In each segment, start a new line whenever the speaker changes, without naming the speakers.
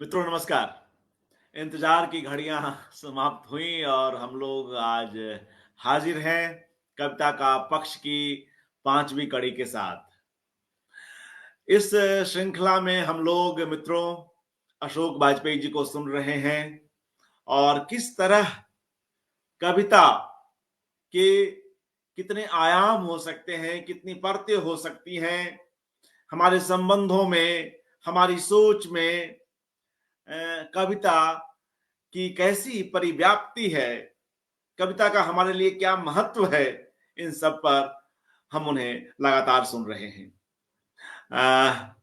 मित्रों नमस्कार। इंतजार की घड़ियां समाप्त हुई और हम लोग आज हाजिर हैं कविता का पक्ष की पांचवी कड़ी के साथ। इस श्रृंखला में हम लोग मित्रों अशोक वाजपेयी जी को सुन रहे हैं और किस तरह कविता के कितने आयाम हो सकते हैं, कितनी परतें हो सकती हैं हमारे संबंधों में, हमारी सोच में। कविता की कैसी परिव्याप्ति है, कविता का हमारे लिए क्या महत्व है, इन सब पर हम उन्हें लगातार सुन रहे हैं।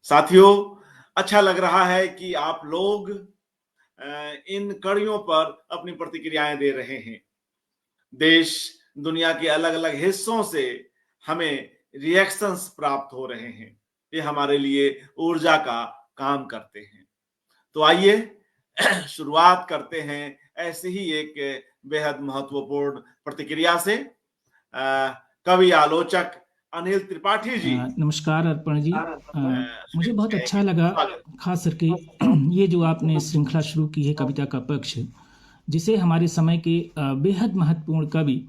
साथियों, अच्छा लग रहा है कि आप लोग इन कड़ियों पर अपनी प्रतिक्रियाएं दे रहे हैं। देश दुनिया के अलग अलग हिस्सों से हमें रिएक्शंस प्राप्त हो रहे हैं। ये हमारे लिए ऊर्जा का काम करते हैं। तो आइए शुरुआत करते हैं ऐसे ही एक बेहद महत्वपूर्ण प्रतिक्रिया से। कवि आलोचक अनिल त्रिपाठी जी।
नमस्कार अर्पण जी। मुझे बहुत
कहेंगे।
अच्छा लगा,
स्वागत।
खास करके ये जो आपने श्रृंखला शुरू की है कविता का पक्ष, जिसे हमारे समय के बेहद महत्वपूर्ण कवि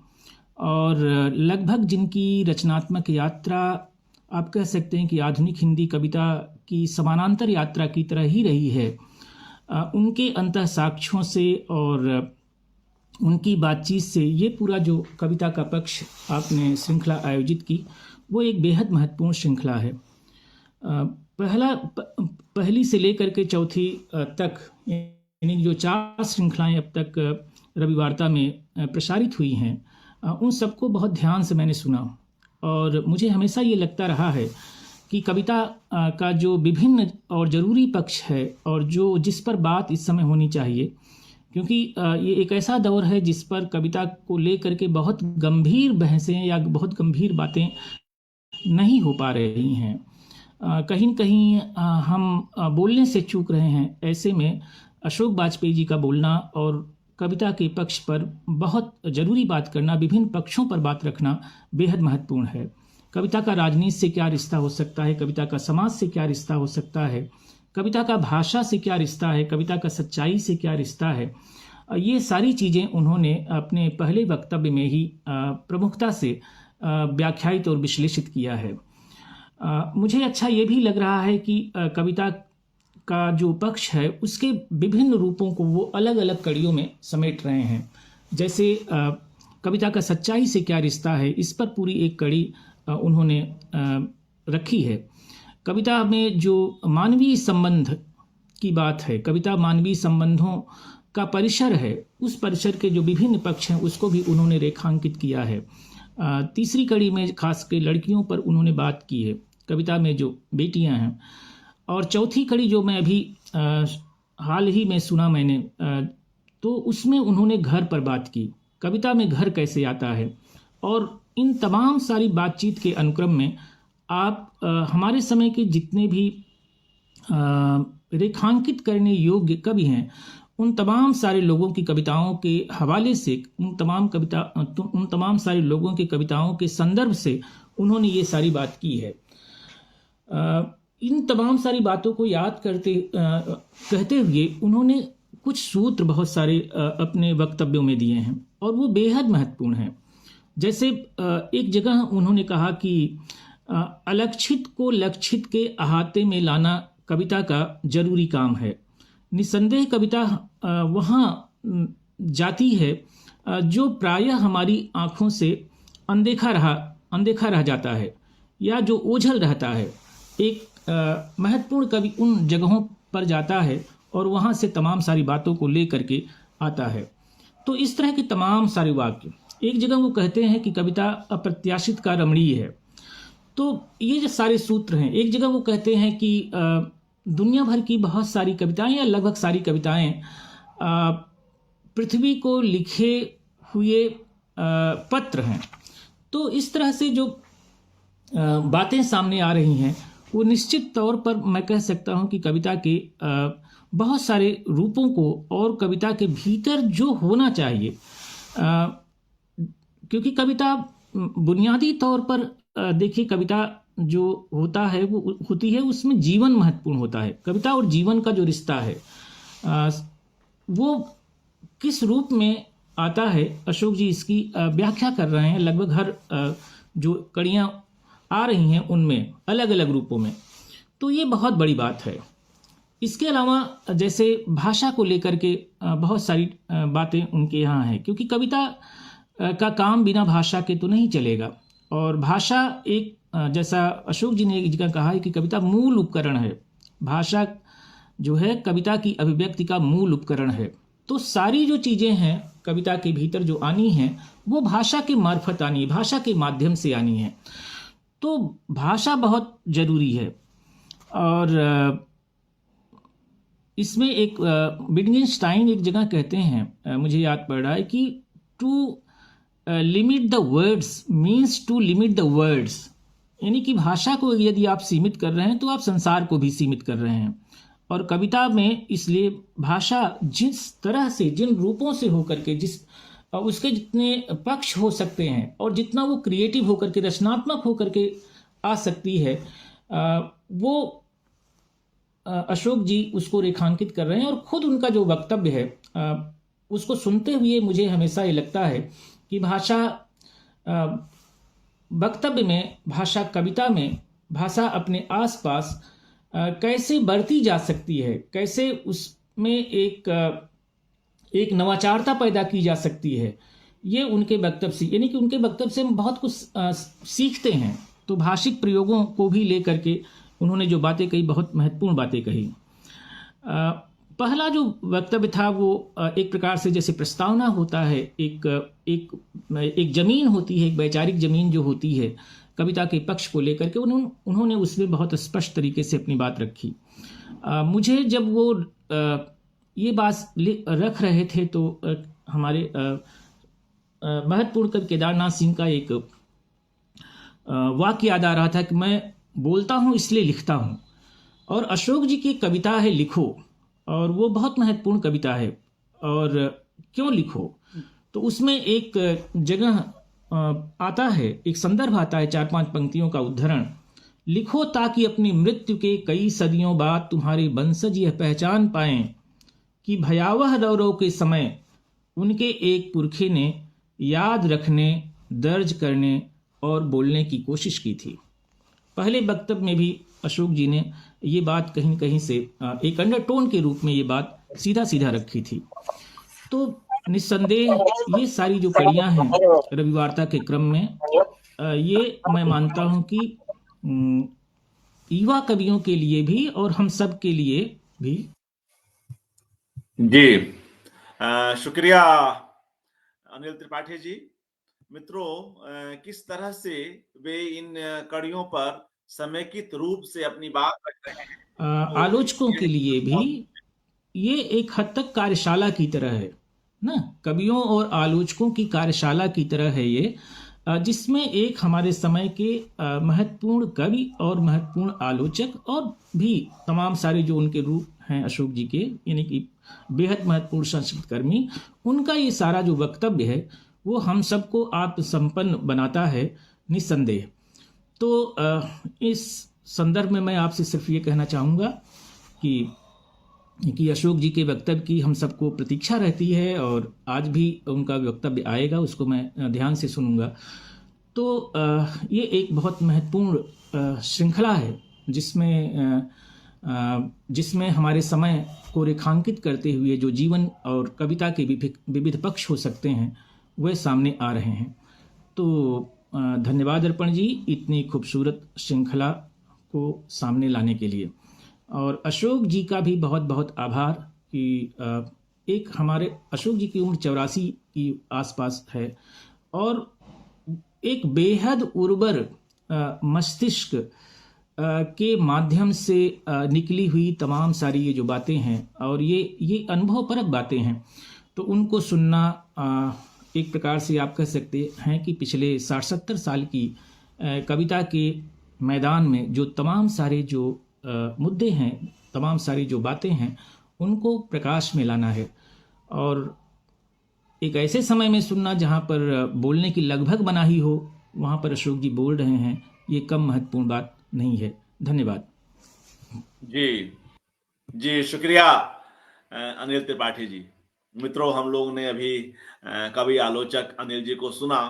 और लगभग जिनकी रचनात्मक यात्रा आप कह सकते हैं कि आधुनिक हिंदी कविता की समानांतर यात्रा की तरह ही रही है, उनके अंतः साक्ष्यों से और उनकी बातचीत से ये पूरा जो कविता का पक्ष आपने श्रृंखला आयोजित की, वो एक बेहद महत्वपूर्ण श्रृंखला है। पहली से लेकर के चौथी तक, यानी जो 4 श्रृंखलाएं अब तक रविवार्ता में प्रसारित हुई हैं, उन सबको बहुत ध्यान से मैंने सुना और मुझे हमेशा ये लगता रहा है कि कविता का जो विभिन्न और ज़रूरी पक्ष है और जो जिस पर बात इस समय होनी चाहिए, क्योंकि ये एक ऐसा दौर है जिस पर कविता को लेकर के बहुत गंभीर बहसें या बहुत गंभीर बातें नहीं हो पा रही हैं। कहीं न कहीं हम बोलने से चूक रहे हैं। ऐसे में अशोक वाजपेयी जी का बोलना और कविता के पक्ष पर बहुत ज़रूरी बात करना, विभिन्न पक्षों पर बात रखना बेहद महत्वपूर्ण है। कविता का राजनीति से क्या रिश्ता हो सकता है, कविता का समाज से क्या रिश्ता हो सकता है, कविता का भाषा से क्या रिश्ता है, कविता का सच्चाई से क्या रिश्ता है, ये सारी चीज़ें उन्होंने अपने पहले वक्तव्य में ही प्रमुखता से व्याख्यायित और विश्लेषित किया है। मुझे अच्छा ये भी लग रहा है कि कविता का जो पक्ष है उसके विभिन्न रूपों को वो अलग अलग कड़ियों में समेट रहे हैं। जैसे कविता का सच्चाई से क्या रिश्ता है, इस पर पूरी एक कड़ी उन्होंने रखी है। कविता में जो मानवीय संबंध की बात है, कविता मानवीय संबंधों का परिसर है, उस परिसर के जो विभिन्न पक्ष हैं उसको भी उन्होंने रेखांकित किया है। तीसरी कड़ी में खास के लड़कियों पर उन्होंने बात की है, कविता में जो बेटियां हैं। और चौथी कड़ी जो मैं अभी हाल ही में सुना मैंने, तो उसमें उन्होंने घर पर बात की, कविता में घर कैसे आता है। और इन तमाम सारी बातचीत के अनुक्रम में आप हमारे समय के जितने भी रेखांकित करने योग्य कवि हैं, उन तमाम सारे लोगों की कविताओं के हवाले से, उन तमाम सारे लोगों की कविताओं के संदर्भ से उन्होंने ये सारी बात की है। इन तमाम सारी बातों को याद कहते हुए उन्होंने कुछ सूत्र बहुत सारे अपने वक्तव्यों में दिए हैं और वो बेहद महत्वपूर्ण हैं। जैसे एक जगह उन्होंने कहा कि अलक्षित को लक्षित के अहाते में लाना कविता का जरूरी काम है। निसंदेह कविता वहाँ जाती है जो प्रायः हमारी आँखों से अनदेखा रह जाता है या जो ओझल रहता है। एक महत्वपूर्ण कवि उन जगहों पर जाता है और वहाँ से तमाम सारी बातों को ले करके आता है। तो इस तरह के तमाम सारे वाक्य, एक जगह वो कहते हैं कि कविता अप्रत्याशित का रमणीय है। तो ये जो सारे सूत्र हैं, एक जगह वो कहते हैं कि दुनिया भर की बहुत सारी कविताएं या लगभग सारी कविताएं पृथ्वी को लिखे हुए पत्र हैं। तो इस तरह से जो बातें सामने आ रही हैं, वो निश्चित तौर पर मैं कह सकता हूं कि कविता के बहुत सारे रूपों को और कविता के भीतर जो होना चाहिए, क्योंकि कविता बुनियादी तौर पर देखिए, कविता जो होता है वो होती है, उसमें जीवन महत्वपूर्ण होता है। कविता और जीवन का जो रिश्ता है, आ, वो किस रूप में आता है, अशोक जी इसकी व्याख्या कर रहे हैं। लगभग हर जो कड़ियाँ आ रही हैं उनमें अलग अलग रूपों में, तो ये बहुत बड़ी बात है। इसके अलावा जैसे भाषा को लेकर के बहुत सारी बातें उनके यहाँ हैं, क्योंकि कविता का काम बिना भाषा के तो नहीं चलेगा। और भाषा एक जैसा अशोक जी ने एक जगह कहा है कि कविता मूल उपकरण है। भाषा जो है कविता की अभिव्यक्ति का मूल उपकरण है। तो सारी जो चीज़ें हैं कविता के भीतर जो आनी हैं वो भाषा के मार्फत आनी है, भाषा के माध्यम से आनी है। तो भाषा बहुत ज़रूरी है। और इसमें एक विटगेनस्टाइन एक जगह कहते हैं, मुझे याद पड़ रहा है, कि to limit the words means to limit the words. यानी कि भाषा को यदि आप सीमित कर रहे हैं तो आप संसार को भी सीमित कर रहे हैं। और कविता में इसलिए भाषा जिस तरह से, जिन रूपों से होकर के, जिस उसके जितने पक्ष हो सकते हैं और जितना वो क्रिएटिव होकर के, रचनात्मक होकर के आ सकती है, वो अशोक जी उसको रेखांकित कर रहे हैं। और खुद उनका जो वक्तव्य है उसको सुनते हुए मुझे हमेशा ये लगता है कि भाषा वक्तव्य में, भाषा कविता में, भाषा अपने आसपास कैसे बढ़ती जा सकती है, कैसे उसमें एक नवाचारता पैदा की जा सकती है, ये उनके वक्तव्य से, यानी कि उनके वक्तव्य से हम बहुत कुछ सीखते हैं। तो भाषिक प्रयोगों को भी लेकर के उन्होंने जो बातें कही, बहुत महत्वपूर्ण बातें कही। पहला जो वक्तव्य था वो एक प्रकार से जैसे प्रस्तावना होता है, एक जमीन होती है, एक वैचारिक जमीन जो होती है कविता के पक्ष को लेकर के, उन्होंने उसमें बहुत स्पष्ट तरीके से अपनी बात रखी। मुझे जब वो ये बात रख रहे थे तो हमारे महत्वपूर्ण कवि केदारनाथ सिंह का एक वाक्य याद आ रहा था कि मैं बोलता हूँ इसलिए लिखता हूँ। और अशोक जी की कविता है लिखो, और वो बहुत महत्वपूर्ण कविता है। और क्यों लिखो, तो उसमें एक जगह आता है, एक संदर्भ आता है, 4-5 पंक्तियों का उद्धरण। लिखो ताकि अपनी मृत्यु के कई सदियों बाद तुम्हारे वंशज यह पहचान पाएं कि भयावह दौरों के समय उनके एक पुरखे ने याद रखने, दर्ज करने और बोलने की कोशिश की थी। पहले वक्तव्य में भी अशोक जी ने ये बात कहीं कहीं से एक अंडरटोन के रूप में ये बात सीधा सीधा रखी थी। तो निस्संदेह ये सारी जो कड़ियाँ हैं रविवार्ता के क्रम में, ये मैं मानता हूँ कि युवा कवियों के लिए भी और हम सब के लिए भी।
जी, शुक्रिया अनिल त्रिपाठी जी। मित्रों, किस तरह से वे इन कड़ियों पर समेकित रूप से अपनी बात रख रहे हैं।
आलोचकों के लिए भी ये एक हद तक कार्यशाला की तरह है ना, कवियों और आलोचकों की कार्यशाला की तरह है ये, जिसमें एक हमारे समय के महत्वपूर्ण कवि और महत्वपूर्ण आलोचक और भी तमाम सारे जो उनके रूप हैं अशोक जी के, यानी कि बेहद महत्वपूर्ण संस्कृत कर्मी, उनका ये सारा जो वक्तव्य है वो हम सबको आत्मसंपन्न बनाता है निस्संदेह। तो इस संदर्भ में मैं आपसे सिर्फ ये कहना चाहूँगा कि अशोक जी के वक्तव्य की हम सबको प्रतीक्षा रहती है, और आज भी उनका वक्तव्य आएगा, उसको मैं ध्यान से सुनूंगा। तो ये एक बहुत महत्वपूर्ण श्रृंखला है जिसमें हमारे समय को रेखांकित करते हुए जो जीवन और कविता के विविध पक्ष हो सकते हैं वह सामने आ रहे हैं। तो धन्यवाद अर्पण जी इतनी खूबसूरत श्रृंखला को सामने लाने के लिए, और अशोक जी का भी बहुत बहुत आभार कि एक हमारे अशोक जी की उम्र 84 की आसपास है, और एक बेहद उर्वर मस्तिष्क के माध्यम से निकली हुई तमाम सारी ये जो बातें हैं और ये अनुभवपरक बातें हैं, तो उनको सुनना एक प्रकार से आप कह सकते हैं कि पिछले 60-70 साल की कविता के मैदान में जो तमाम सारे जो मुद्दे हैं, तमाम सारी जो बातें हैं, उनको प्रकाश में लाना है। और एक ऐसे समय में सुनना जहाँ पर बोलने की लगभग मनाही हो, वहाँ पर अशोक जी बोल रहे हैं, ये कम महत्वपूर्ण बात नहीं है। धन्यवाद
जी, शुक्रिया अनिल त्रिपाठी जी। मित्रों, हम लोग ने अभी कवि आलोचक अनिल जी को सुना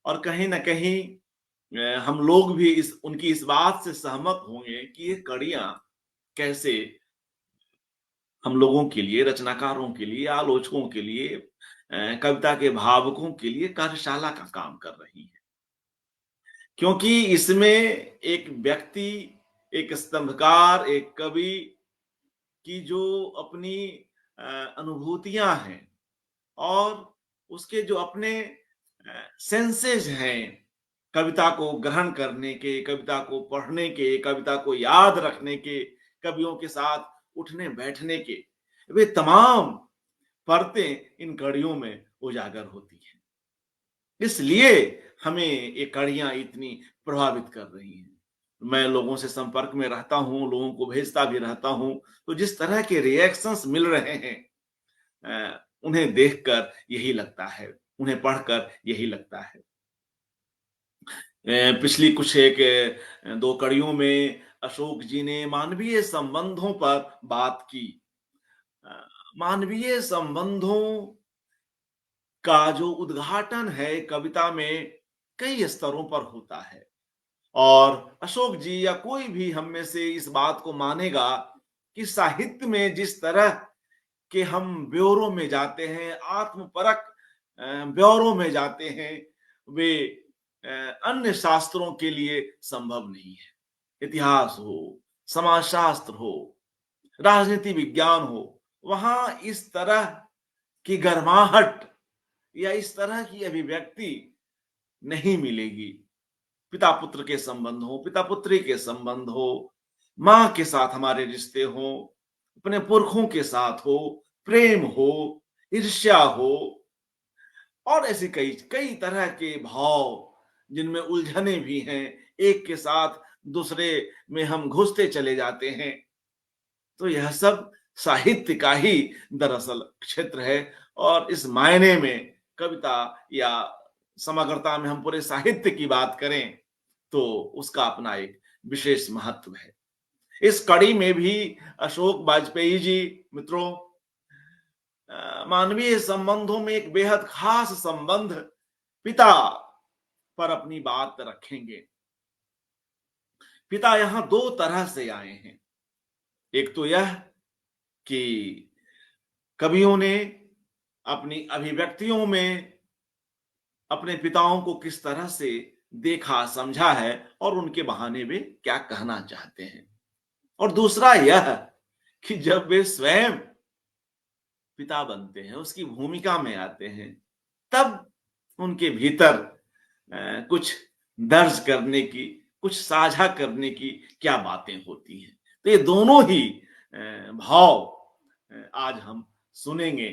और कहीं न कहीं हम लोग भी इस उनकी इस बात से सहमत होंगे कि ये कड़ियाँ कैसे हम लोगों के लिए, रचनाकारों के लिए, आलोचकों के लिए, कविता के भावकों के लिए कार्यशाला का काम कर रही हैं। क्योंकि इसमें एक व्यक्ति, एक स्तंभकार, एक कवि की जो अपनी अनुभूतियाँ हैं और उसके जो अपने सेंसेस हैं, कविता को ग्रहण करने के, कविता को पढ़ने के, कविता को याद रखने के, कवियों के साथ उठने-बैठने के, वे तमाम परतें इन कड़ियों में उजागर होती हैं। इसलिए हमें ये कड़ियाँ इतनी प्रभावित कर रही हैं। मैं लोगों से संपर्क में रहता हूँ, लोगों को भेजता भी रहता हूँ, तो जिस तरह के रिएक्शंस मिल रहे हैं उन्हें देखकर यही लगता है, उन्हें पढ़कर यही लगता है। पिछली कुछ एक 2 कड़ियों में अशोक जी ने मानवीय संबंधों पर बात की। अ, मानवीय संबंधों का जो उद्घाटन है कविता में कई स्तरों पर होता है और अशोक जी या कोई भी हम में से इस बात को मानेगा कि साहित्य में जिस तरह के हम ब्योरों में जाते हैं, आत्मपरक ब्योरों में जाते हैं, वे अन्य शास्त्रों के लिए संभव नहीं है। इतिहास हो, समाजशास्त्र हो, राजनीति विज्ञान हो, वहां इस तरह की गर्माहट या इस तरह की अभिव्यक्ति नहीं मिलेगी। पिता पुत्र के संबंध हो, पिता पुत्री के संबंध हो, माँ के साथ हमारे रिश्ते हो, अपने पुरखों के साथ हो, प्रेम हो, ईर्ष्या हो और ऐसे कई कई तरह के भाव जिनमें उलझने भी हैं, एक के साथ दूसरे में हम घुसते चले जाते हैं। तो यह सब साहित्य का ही दरअसल क्षेत्र है और इस मायने में कविता या समग्रता में हम पूरे साहित्य की बात करें तो उसका अपना एक विशेष महत्व है। इस कड़ी में भी अशोक वाजपेयी जी मित्रों मानवीय संबंधों में एक बेहद खास संबंध पिता पर अपनी बात रखेंगे। पिता यहां दो तरह से आए हैं। एक तो यह कि कवियों ने अपनी अभिव्यक्तियों में अपने पिताओं को किस तरह से देखा, समझा है और उनके बहाने वे क्या कहना चाहते हैं। और दूसरा यह कि जब वे स्वयं पिता बनते हैं, उसकी भूमिका में आते हैं, तब उनके भीतर कुछ दर्ज करने की, कुछ साझा करने की क्या बातें होती हैं। तो ये दोनों ही भाव आज हम सुनेंगे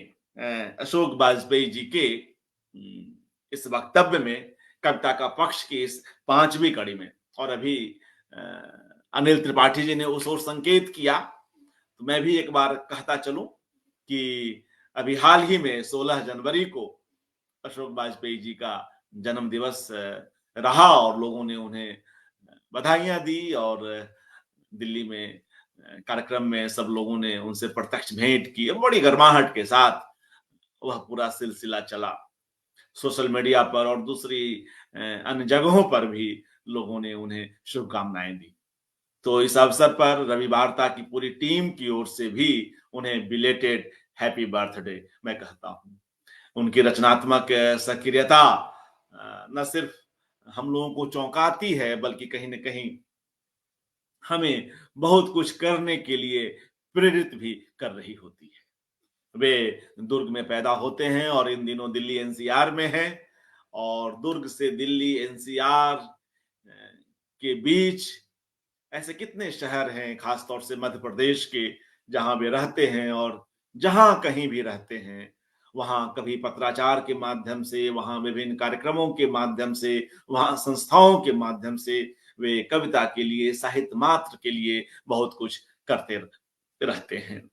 अशोक वाजपेयी जी के इस वक्तव्य में, कविता का पक्ष की इस 5वीं कड़ी में। और अभी अ, अनिल त्रिपाठी जी ने उस ओर संकेत किया, तो मैं भी एक बार कहता चलूं कि अभी हाल ही में 16 जनवरी को अशोक वाजपेयी जी का जन्म दिवस रहा और लोगों ने उन्हें बधाइयां दी और दिल्ली में कार्यक्रम में सब लोगों ने उनसे प्रत्यक्ष भेंट की और बड़ी गर्माहट के साथ वह पूरा सिलसिला चला। सोशल मीडिया पर और दूसरी अन्य जगहों पर भी लोगों ने उन्हें शुभकामनाएं दी। तो इस अवसर पर रवि वार्ता की पूरी टीम की ओर से भी उन्हें बिलेटेड हैप्पी बर्थडे मैं कहता हूं। उनकी रचनात्मक सक्रियता न सिर्फ हम लोगों को चौंकाती है बल्कि कहीं न कहीं हमें बहुत कुछ करने के लिए प्रेरित भी कर रही होती है। वे दुर्ग में पैदा होते हैं और इन दिनों दिल्ली एनसीआर में हैं और दुर्ग से दिल्ली एनसीआर के बीच ऐसे कितने शहर हैं, खासतौर से मध्य प्रदेश के, जहां वे रहते हैं और जहां कहीं भी रहते हैं वहां कभी पत्राचार के माध्यम से, वहां विभिन्न कार्यक्रमों के माध्यम से, वहां संस्थाओं के माध्यम से वे कविता के लिए, साहित्य मात्र के लिए बहुत कुछ करते रहते हैं।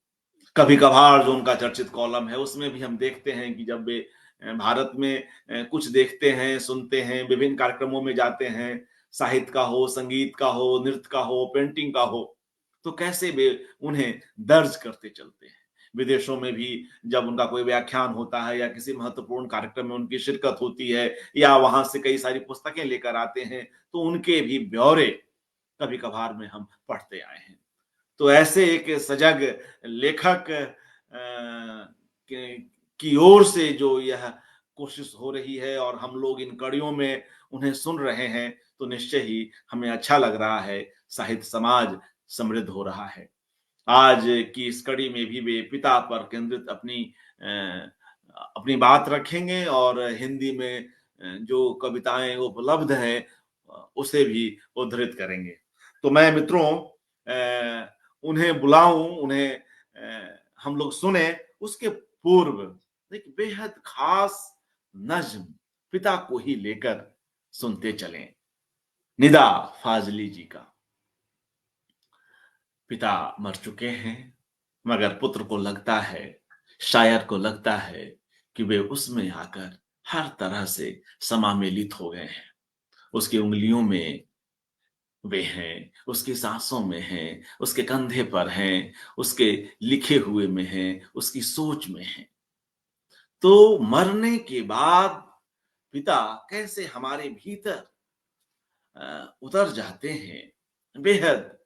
कभी कभार जो उनका चर्चित कॉलम है उसमें भी हम देखते हैं कि जब वे भारत में कुछ देखते हैं, सुनते हैं, विभिन्न कार्यक्रमों में जाते हैं, साहित्य का हो, संगीत का हो, नृत्य का हो, पेंटिंग का हो, तो कैसे वे उन्हें दर्ज करते चलते हैं, विदेशों में भी जब उनका कोई व्याख्यान होता है या किसी महत्वपूर्ण कार्यक्रम में उनकी शिरकत होती है या वहां से कई सारी पुस्तकें लेकर आते हैं, तो उनके भी ब्यौरे कभी कभार में हम पढ़ते आए हैं। तो ऐसे एक सजग लेखक की ओर से जो यह कोशिश हो रही है और हम लोग इन कड़ियों में उन्हें सुन रहे हैं, तो निश्चय ही हमें अच्छा लग रहा है, साहित्य समाज समृद्ध हो रहा है। आज की इस कड़ी में भी वे पिता पर केंद्रित अपनी बात रखेंगे और हिंदी में जो कविताएं उपलब्ध हैं उसे भी उद्धृत करेंगे। तो मैं मित्रों उन्हें बुलाऊं, उन्हें हम लोग सुने, उसके पूर्व एक बेहद खास नज्म पिता को ही लेकर सुनते चलें, निदा फाजली जी का। पिता मर चुके हैं, मगर पुत्र को लगता है, शायर को लगता है कि वे उसमें आकर हर तरह से समामेलित हो गए हैं। उसकी उंगलियों में वे हैं, उसकी सांसों में हैं, उसके कंधे पर हैं, उसके लिखे हुए में हैं, उसकी सोच में हैं। तो मरने के बाद पिता कैसे हमारे भीतर उतर जाते हैं, बेहद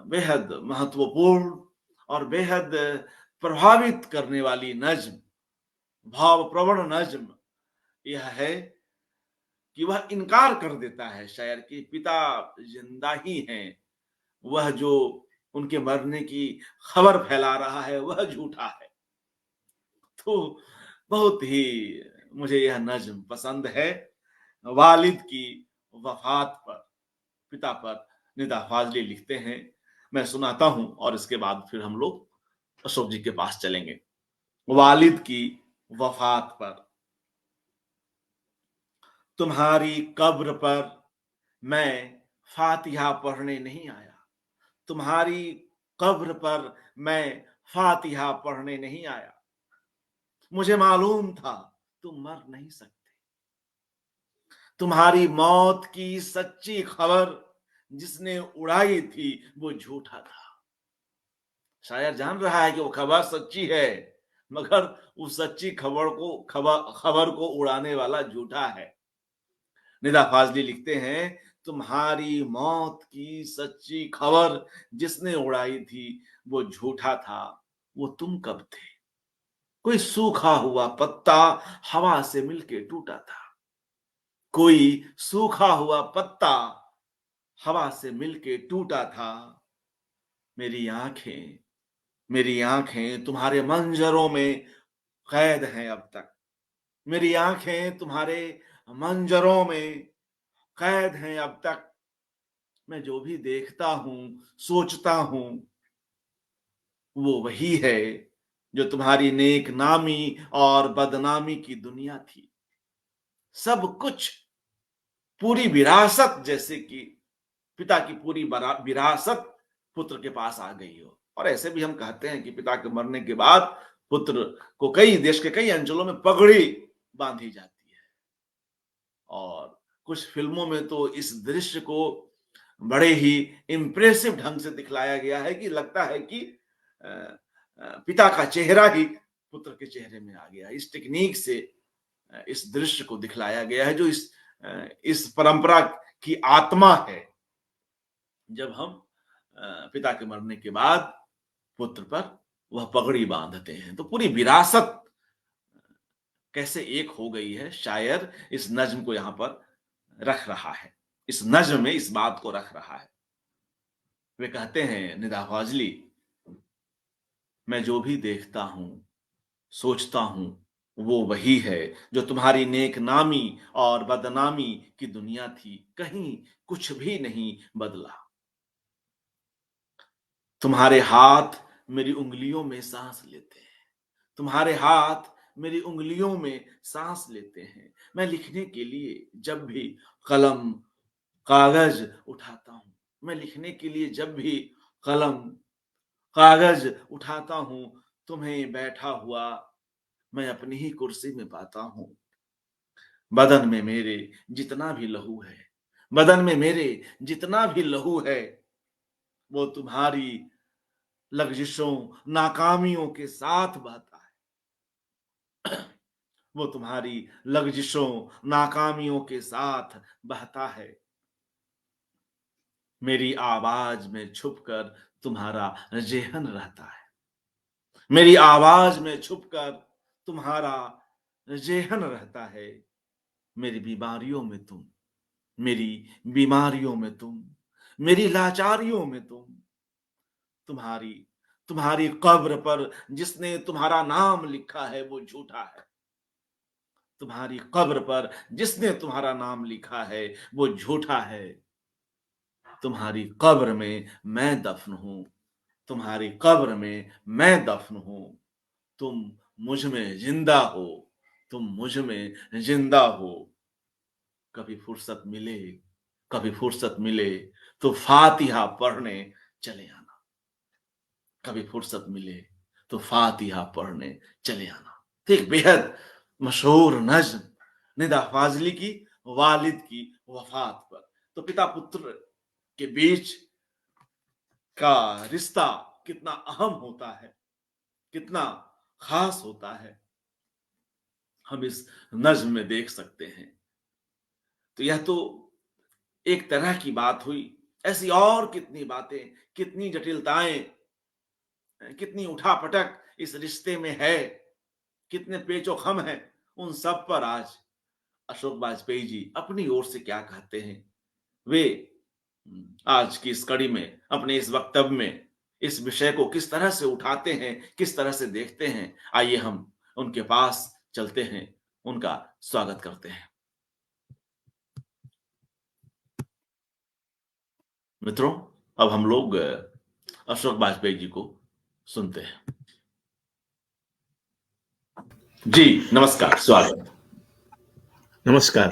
बेहद महत्वपूर्ण और बेहद प्रभावित करने वाली नज्म, भावप्रवण नज्म यह है कि वह इनकार कर देता है शायर कि पिता जिंदा ही हैं, वह जो उनके मरने की खबर फैला रहा है वह झूठा है। तो बहुत ही मुझे यह नज्म पसंद है। वालिद की वफात पर पिता पर निदा फाजली लिखते हैं, मैं सुनाता हूं और इसके बाद फिर हम लोग अशोक जी के पास चलेंगे। वालिद की वफात पर, तुम्हारी कब्र पर मैं फातिहा पढ़ने नहीं आया, तुम्हारी कब्र पर मैं फातिहा पढ़ने नहीं आया, मुझे मालूम था तुम मर नहीं सकते, तुम्हारी मौत की सच्ची खबर जिसने उड़ाई थी वो झूठा था। शायर जान रहा है कि वो खबर सच्ची है, मगर उस सच्ची खबर को उड़ाने वाला झूठा है। निदा फाजली लिखते हैं, तुम्हारी मौत की सच्ची खबर जिसने उड़ाई थी वो झूठा था, वो तुम कब थे? कोई सूखा हुआ पत्ता हवा से मिलके टूटा था, कोई सूखा हुआ पत्ता हवा से मिलके टूटा था। मेरी आंखें मेरी आंखें तुम्हारे मंजरों में कैद हैं अब तक, मेरी आंखें तुम्हारे मंजरों में कैद हैं अब तक। मैं जो भी देखता हूं, सोचता हूं, वो वही है जो तुम्हारी नेक नामी और बदनामी की दुनिया थी। सब कुछ, पूरी विरासत, जैसे कि पिता की पूरी विरासत पुत्र के पास आ गई हो। और ऐसे भी हम कहते हैं कि पिता के मरने के बाद पुत्र को कई देश के कई अंचलों में पगड़ी बांधी जाती है और कुछ फिल्मों में तो इस दृश्य को बड़े ही इंप्रेसिव ढंग से दिखलाया गया है कि लगता है कि पिता का चेहरा ही पुत्र के चेहरे में आ गया। इस टेक्निक से इस दृश्य को दिखलाया गया है जो इस परंपरा की आत्मा है। जब हम पिता के मरने के बाद पुत्र पर वह पगड़ी बांधते हैं, तो पूरी विरासत कैसे एक हो गई है, शायर इस नज्म को यहां पर रख रहा है, इस नज्म में इस बात को रख रहा है। वे कहते हैं, निदा फाजली, मैं जो भी देखता हूं, सोचता हूं, वो वही है जो तुम्हारी नेक नामी और बदनामी की दुनिया थी। कहीं कुछ भी नहीं बदला। तुम्हारे हाथ मेरी उंगलियों में सांस लेते हैं, तुम्हारे हाथ मेरी उंगलियों में सांस लेते हैं। मैं लिखने के लिए जब भी कलम कागज उठाता हूं, मैं लिखने के लिए जब भी कलम कागज उठाता हूं, तुम्हें बैठा हुआ मैं अपनी ही कुर्सी में पाता हूं। बदन में मेरे जितना भी लहू है, बदन में मेरे जितना भी लहू है, वो तुम्हारी लग्जिशों, नाकामियों के साथ बहता है। वो तुम्हारी लग्जिशों, नाकामियों के साथ बहता है। मेरी आवाज में छुपकर तुम्हारा जेहन रहता है। मेरी आवाज में छुपकर तुम्हारा जेहन रहता है। मेरी बीमारियों में तुम, मेरी बीमारियों में तुम, मेरी लाचारियों में तुम, तुम्हारी तुम्हारी कब्र पर जिसने तुम्हारा नाम लिखा है वो झूठा है। तुम्हारी कब्र पर जिसने तुम्हारा नाम लिखा है वो झूठा है। तुम्हारी कब्र में मैं दफन हूं, तुम्हारी कब्र में मैं दफन हूं। तुम मुझ में जिंदा हो, तुम मुझ में जिंदा हो। कभी फुर्सत मिले, कभी फुर्सत मिले तो फातिहा पढ़ने चले आना। कभी फुर्सत मिले तो फातिहा पढ़ने चले आना। तो एक बेहद मशहूर नज्म निदा फाजली की वालिद की वफात पर। तो पिता पुत्र के बीच का रिश्ता कितना अहम होता है, कितना खास होता है, हम इस नज्म में देख सकते हैं। तो यह तो एक तरह की बात हुई। ऐसी और कितनी बातें, कितनी जटिलताएं, कितनी उठापटक इस रिश्ते में है, कितने पेचो-खम हैं, उन सब पर आज अशोक वाजपेयी जी अपनी ओर से क्या कहते हैं। वे आज की इस कड़ी में, अपने इस वक्तव्य में इस विषय को किस तरह से उठाते हैं, किस तरह से देखते हैं। आइए हम उनके पास चलते हैं, उनका स्वागत करते हैं। मित्रों, अब हम लोग अशोक वाजपेयी जी को सुनते हैं। जी नमस्कार, स्वागत।
नमस्कार।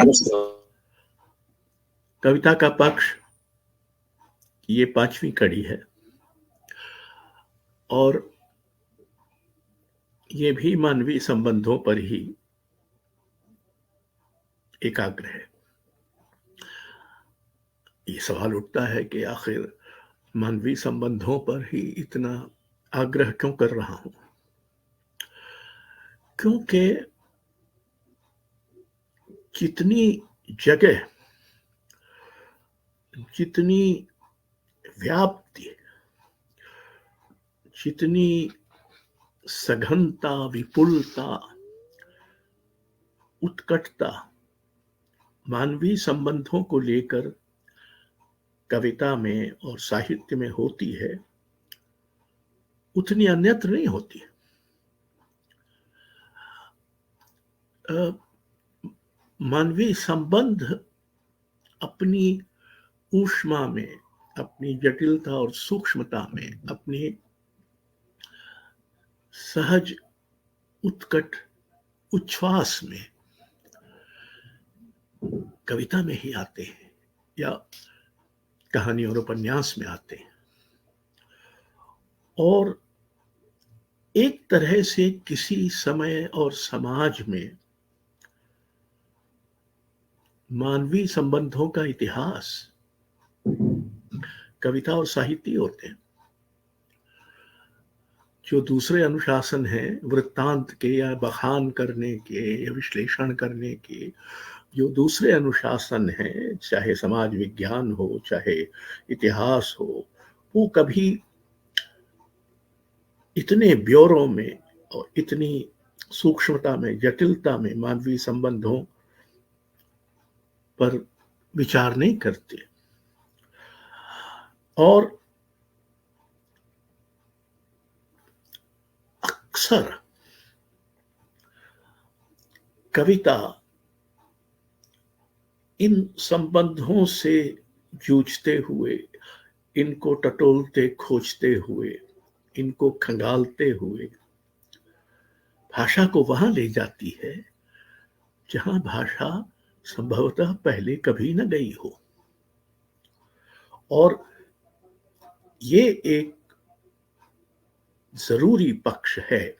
कविता का पक्ष ये 5वीं कड़ी है और ये भी मानवीय संबंधों पर ही एकाग्र है। ये सवाल उठता है कि आखिर मानवीय संबंधों पर ही इतना आग्रह क्यों कर रहा हूं? क्योंकि जितनी जगह, जितनी व्याप्ति, जितनी सघनता, विपुलता, उत्कटता मानवीय संबंधों को लेकर कविता में और साहित्य में होती है, उतनी अन्यत्र नहीं होती। मानवीय संबंध अपनी ऊष्मा में, अपनी जटिलता और सूक्ष्मता में, अपनी सहज उत्कट उच्छ्वास में कविता में ही आते हैं या कहानी और उपन्यास में आते हैं और एक तरह से किसी समय और समाज में मानवीय संबंधों का इतिहास कविता और साहित्य होते हैं। जो दूसरे अनुशासन हैं वृत्तांत के या बखान करने के या विश्लेषण करने के, जो दूसरे अनुशासन हैं, चाहे समाज विज्ञान हो, चाहे इतिहास हो, वो कभी इतने ब्योरों में और इतनी सूक्ष्मता में, जटिलता में मानवीय संबंधों पर विचार नहीं करते। और अक्सर कविता इन संबंधों से जूझते हुए, इनको टटोलते खोजते हुए, इनको खंगालते हुए भाषा को वहां ले जाती है जहां भाषा संभवतः पहले कभी न गई हो। और ये एक जरूरी पक्ष है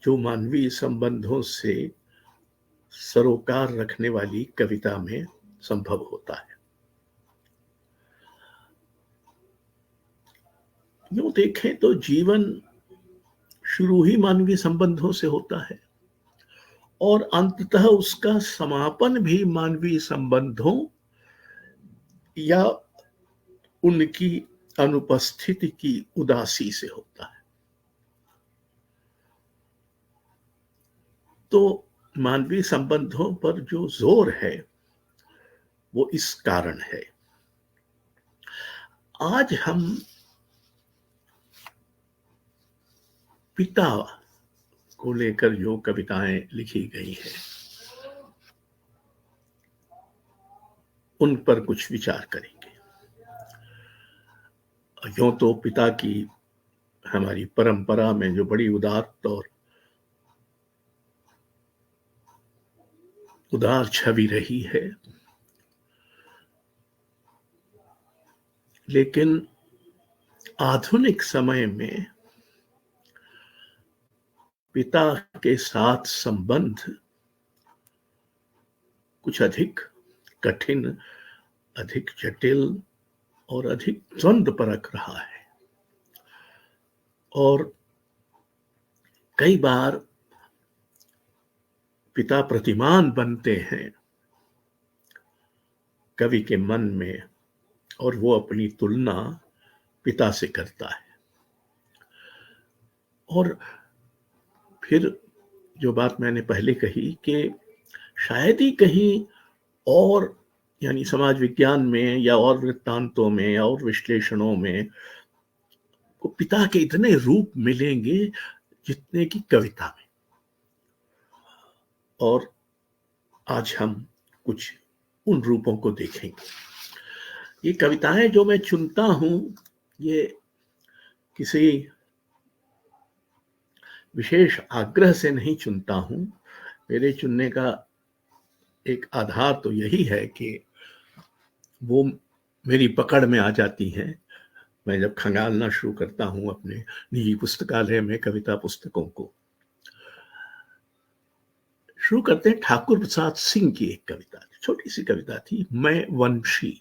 जो मानवीय संबंधों से सरोकार रखने वाली कविता में संभव होता है। यूं देखें तो जीवन शुरू ही मानवीय संबंधों से होता है और अंततः उसका समापन भी मानवीय संबंधों या उनकी अनुपस्थिति की उदासी से होता है। तो मानवीय संबंधों पर जो जोर है वो इस कारण है। आज हम पिता को लेकर जो कविताएं लिखी गई हैं उन पर कुछ विचार करेंगे। यूं तो पिता की हमारी परंपरा में जो बड़ी उदात्त और उदार छवि रही है, लेकिन आधुनिक समय में पिता के साथ संबंध कुछ अधिक कठिन, अधिक जटिल और अधिक द्वंद्वपरक रहा है। और कई बार पिता प्रतिमान बनते हैं कवि के मन में और वो अपनी तुलना पिता से करता है। और फिर जो बात मैंने पहले कही कि शायद ही कहीं और यानी समाज विज्ञान में या और वृत्तांतों में या और विश्लेषणों में को पिता के इतने रूप मिलेंगे जितने की कविता में। और आज हम कुछ उन रूपों को देखेंगे। ये कविताएं जो मैं चुनता हूं ये किसी विशेष आग्रह से नहीं चुनता हूं। मेरे चुनने का एक आधार तो यही है कि वो मेरी पकड़ में आ जाती हैं। मैं जब खंगालना शुरू करता हूं अपने निजी पुस्तकालय में कविता पुस्तकों को। शुरू करते हैं ठाकुर प्रसाद सिंह की एक कविता, छोटी सी कविता थी, मैं वंशी।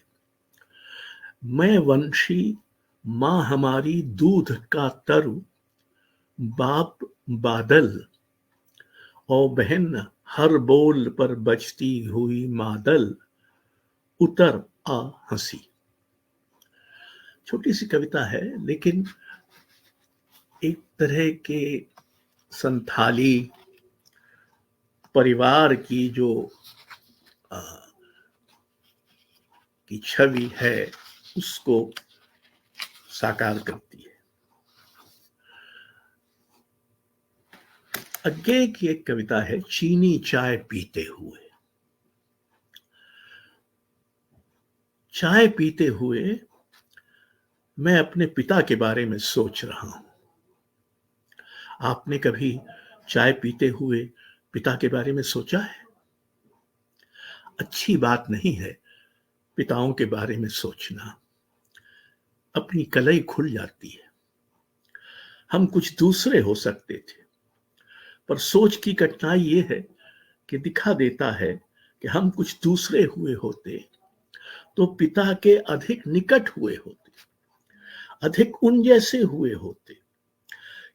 मैं वंशी, माँ हमारी दूध का तरु, बाप बादल और बहन हर बोल पर बजती हुई मादल, उतर आ हंसी। छोटी सी कविता है लेकिन एक तरह के संथाली परिवार की जो की छवि है उसको साकार करती है। आगे की एक कविता है चीनी चाय पीते हुए। चाय पीते हुए मैं अपने पिता के बारे में सोच रहा हूं। आपने कभी चाय पीते हुए पिता के बारे में सोचा है? अच्छी बात नहीं है पिताओं के बारे में सोचना। अपनी कलई खुल जाती है। हम कुछ दूसरे हो सकते थे, पर सोच की कठिनाई ये है कि दिखा देता है कि हम कुछ दूसरे हुए होते तो पिता के अधिक निकट हुए होते, अधिक उन जैसे हुए होते।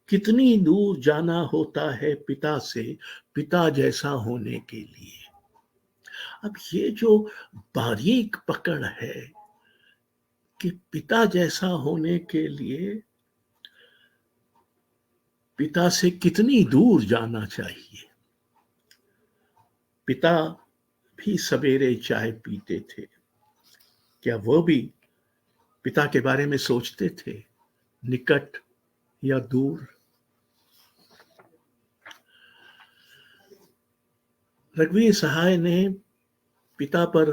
कितनी दूर जाना होता है पिता से पिता जैसा होने के लिए। अब ये जो बारीक पकड़ है कि पिता जैसा होने के लिए पिता से कितनी दूर जाना चाहिए। पिता भी सवेरे चाय पीते थे, क्या वो भी पिता के बारे में सोचते थे, निकट या दूर? रघुवीर सहाय ने पिता पर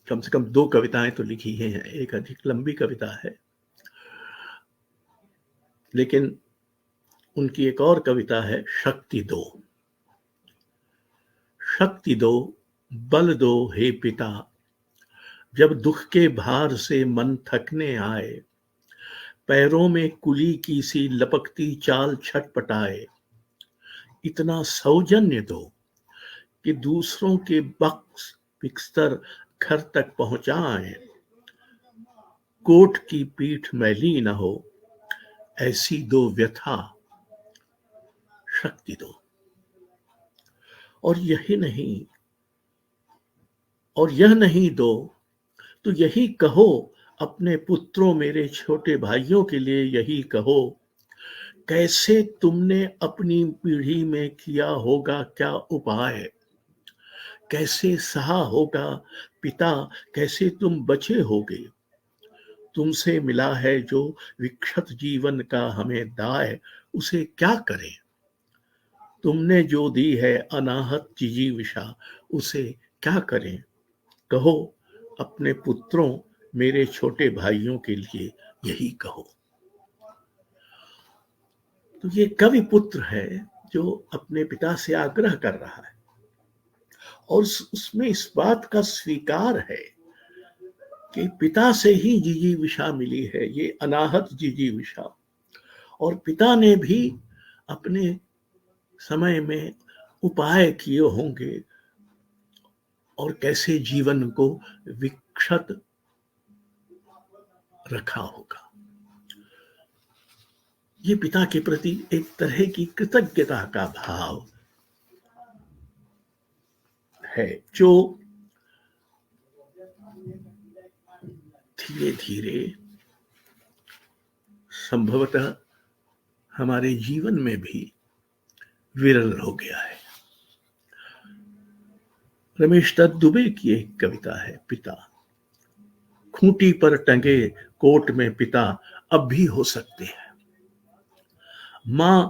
कम से कम 2 कविताएं तो लिखी हैं। एक अधिक लंबी कविता है, लेकिन उनकी एक और कविता है शक्ति दो। शक्ति दो, बल दो हे पिता, जब दुख के भार से मन थकने आए, पैरों में कुली की सी लपकती चाल छटपटाए। इतना सौजन्य दो कि दूसरों के बक्स बिस्तर घर तक पहुंचाएं। कोट की पीठ मैली न हो, ऐसी दो व्यथा शक्ति दो। और यही नहीं, और यह नहीं दो तो यही कहो अपने पुत्रों, मेरे छोटे भाइयों के लिए यही कहो, कैसे तुमने अपनी पीढ़ी में किया होगा क्या उपाय, कैसे सहा होगा पिता, कैसे तुम बचे होगे। तुमसे मिला है जो विक्षत जीवन का हमें दाय, उसे क्या करें। तुमने जो दी है अनाहत जिजीविषा, उसे क्या करें। कहो अपने पुत्रों, मेरे छोटे भाइयों के लिए यही कहो। तो ये कवि पुत्र है जो अपने पिता से आग्रह कर रहा है, और उसमें इस बात का स्वीकार है कि पिता से ही जिजीविषा मिली है, ये अनाहत जिजीविषा। और पिता ने भी अपने समय में उपाय किए होंगे और कैसे जीवन को विक्षत रखा होगा। ये पिता के प्रति एक तरह की कृतज्ञता का भाव है, जो धीरे धीरे संभवतः हमारे जीवन में भी विरल हो गया है। रमेश दत्त दुबे की एक कविता है, पिता। खूंटी पर टंगे कोट में पिता अब भी हो सकते हैं। मां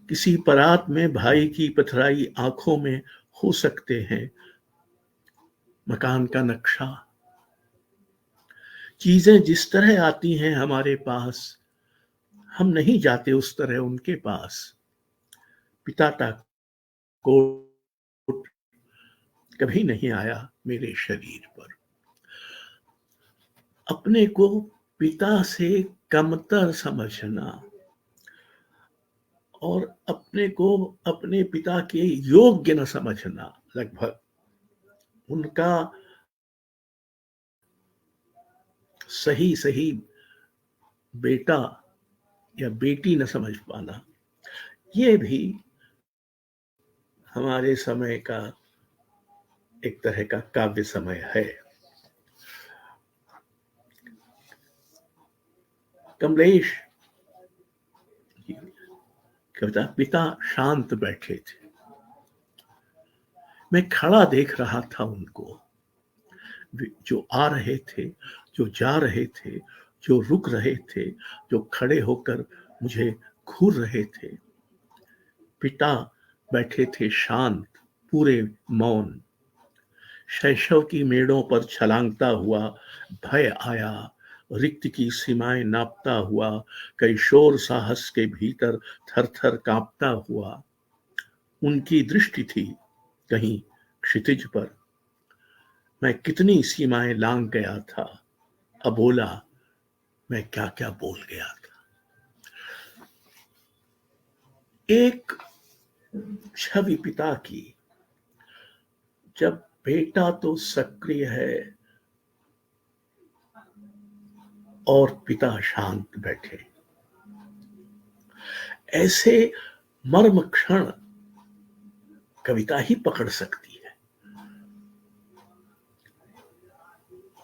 किसी परात में भाई की पथराई आंखों में हो सकते हैं। मकान का नक्शा, चीजें जिस तरह आती हैं हमारे पास, हम नहीं जाते उस तरह उनके पास। पिता का कोट कभी नहीं आया मेरे शरीर पर। अपने को पिता से कमतर समझना और अपने को अपने पिता के योग्य न समझना, लगभग उनका सही सही बेटा या बेटी न समझ पाना, ये भी हमारे समय का एक तरह का काव्य समय है। कमलेश कविता, पिता शांत बैठे थे, मैं खड़ा देख रहा था उनको, जो आ रहे थे, जो जा रहे थे, जो रुक रहे थे, जो खड़े होकर मुझे घूर रहे थे। पिता बैठे थे शांत, पूरे मौन। शैशव की मेड़ों पर छलांगता हुआ भय आया, रिक्त की सीमाएं नापता हुआ, किशोर साहस के भीतर थर थर कांपता हुआ। उनकी दृष्टि थी कहीं क्षितिज पर, मैं कितनी सीमाएं लांघ गया था, अबोला मैं क्या क्या बोल गया था। एक छवि पिता की, जब बेटा तो सक्रिय है और पिता शांत बैठे, ऐसे मर्म क्षण कविता ही पकड़ सकती है।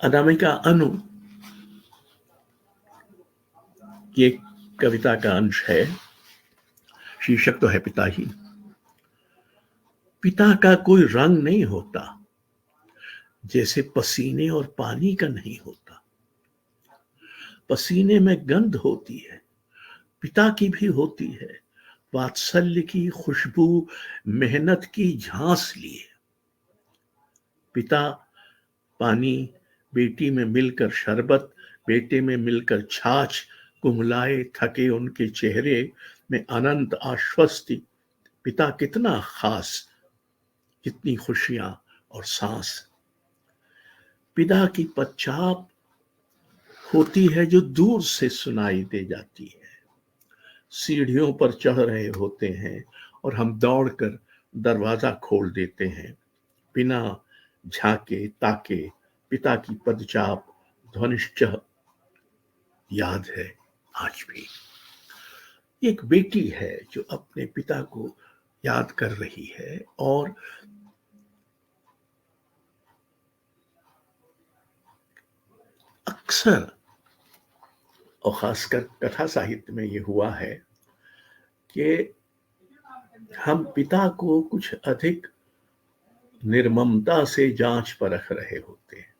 अनामिका अनु ये कविता का अंश है, शीर्षक तो है पिता ही। पिता का कोई रंग नहीं होता, जैसे पसीने और पानी का नहीं होता। पसीने में गंध होती है, पिता की भी होती है, वात्सल्य की खुशबू, मेहनत की झांस लिए। पिता पानी, बेटी में मिलकर शरबत, बेटे में मिलकर छाछ, कुम्हलाए थके उनके चेहरे में अनंत आश्वस्ति। पिता कितना खास, कितनी खुशियां और सांस। पिता की पदचाप होती है जो दूर से सुनाई दे जाती है। सीढ़ियों पर चढ़ रहे होते हैं और हम दौड़कर दरवाजा खोल देते हैं। बिना झांके ताके पिता की पदचाप ध्वनिश्च याद है आज भी। एक बेटी है जो अपने पिता को याद कर रही है और अक्सर और खासकर कथा साहित्य में ये हुआ है कि हम पिता को कुछ अधिक निर्ममता से जांच परख रहे होते हैं।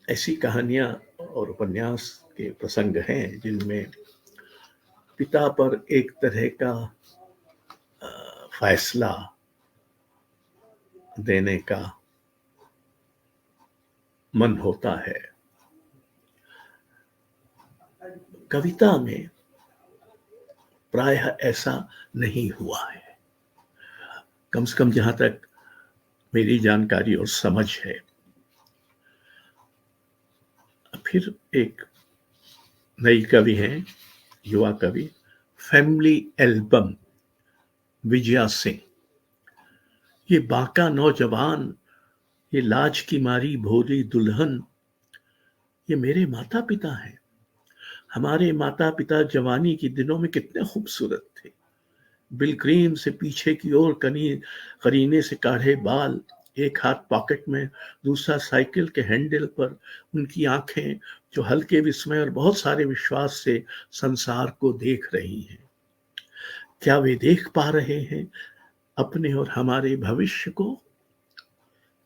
ऐसी कहानियां और उपन्यास के प्रसंग हैं जिनमें पिता पर एक तरह का फैसला देने का मन होता है। कविता में प्रायः ऐसा नहीं हुआ है, कम से कम जहां तक मेरी जानकारी और समझ है। फिर एक नई कवि हैं, युवा कवि, फैमिली एल्बम, विजया सिंह। ये बांका नौजवान, ये लाज की मारी भोली दुल्हन, ये मेरे माता पिता हैं। हमारे माता पिता जवानी के दिनों में कितने खूबसूरत थे। बिलक्रीम से पीछे की ओर करीने से काढ़े बाल, एक हाथ पॉकेट में, दूसरा साइकिल के हैंडल पर। उनकी आंखें जो हल्के विस्मय और बहुत सारे विश्वास से संसार को देख रही हैं। क्या वे देख पा रहे हैं अपने और हमारे भविष्य को?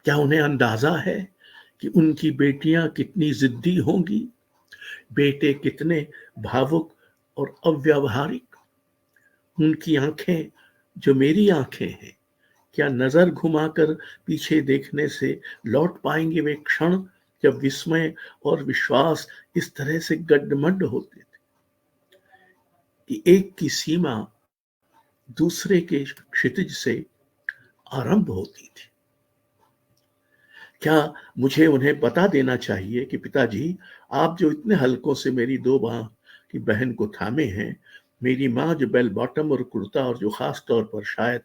क्या उन्हें अंदाजा है कि उनकी बेटियां कितनी जिद्दी होंगी, बेटे कितने भावुक और अव्यावहारिक? उनकी आंखें जो मेरी आंखें हैं, क्या नजर घुमाकर पीछे देखने से लौट पाएंगे वे क्षण जब विस्मय और विश्वास इस तरह से गड्ढमड्ढ होते थे कि एक की सीमा दूसरे के क्षितिज से आरंभ होती थी? क्या मुझे उन्हें बता देना चाहिए कि पिताजी, आप जो इतने हलकों से मेरी 2 बाह की बहन को थामे हैं, मेरी माँ जो बेल बॉटम और कुर्ता और जो खास तौर पर शायद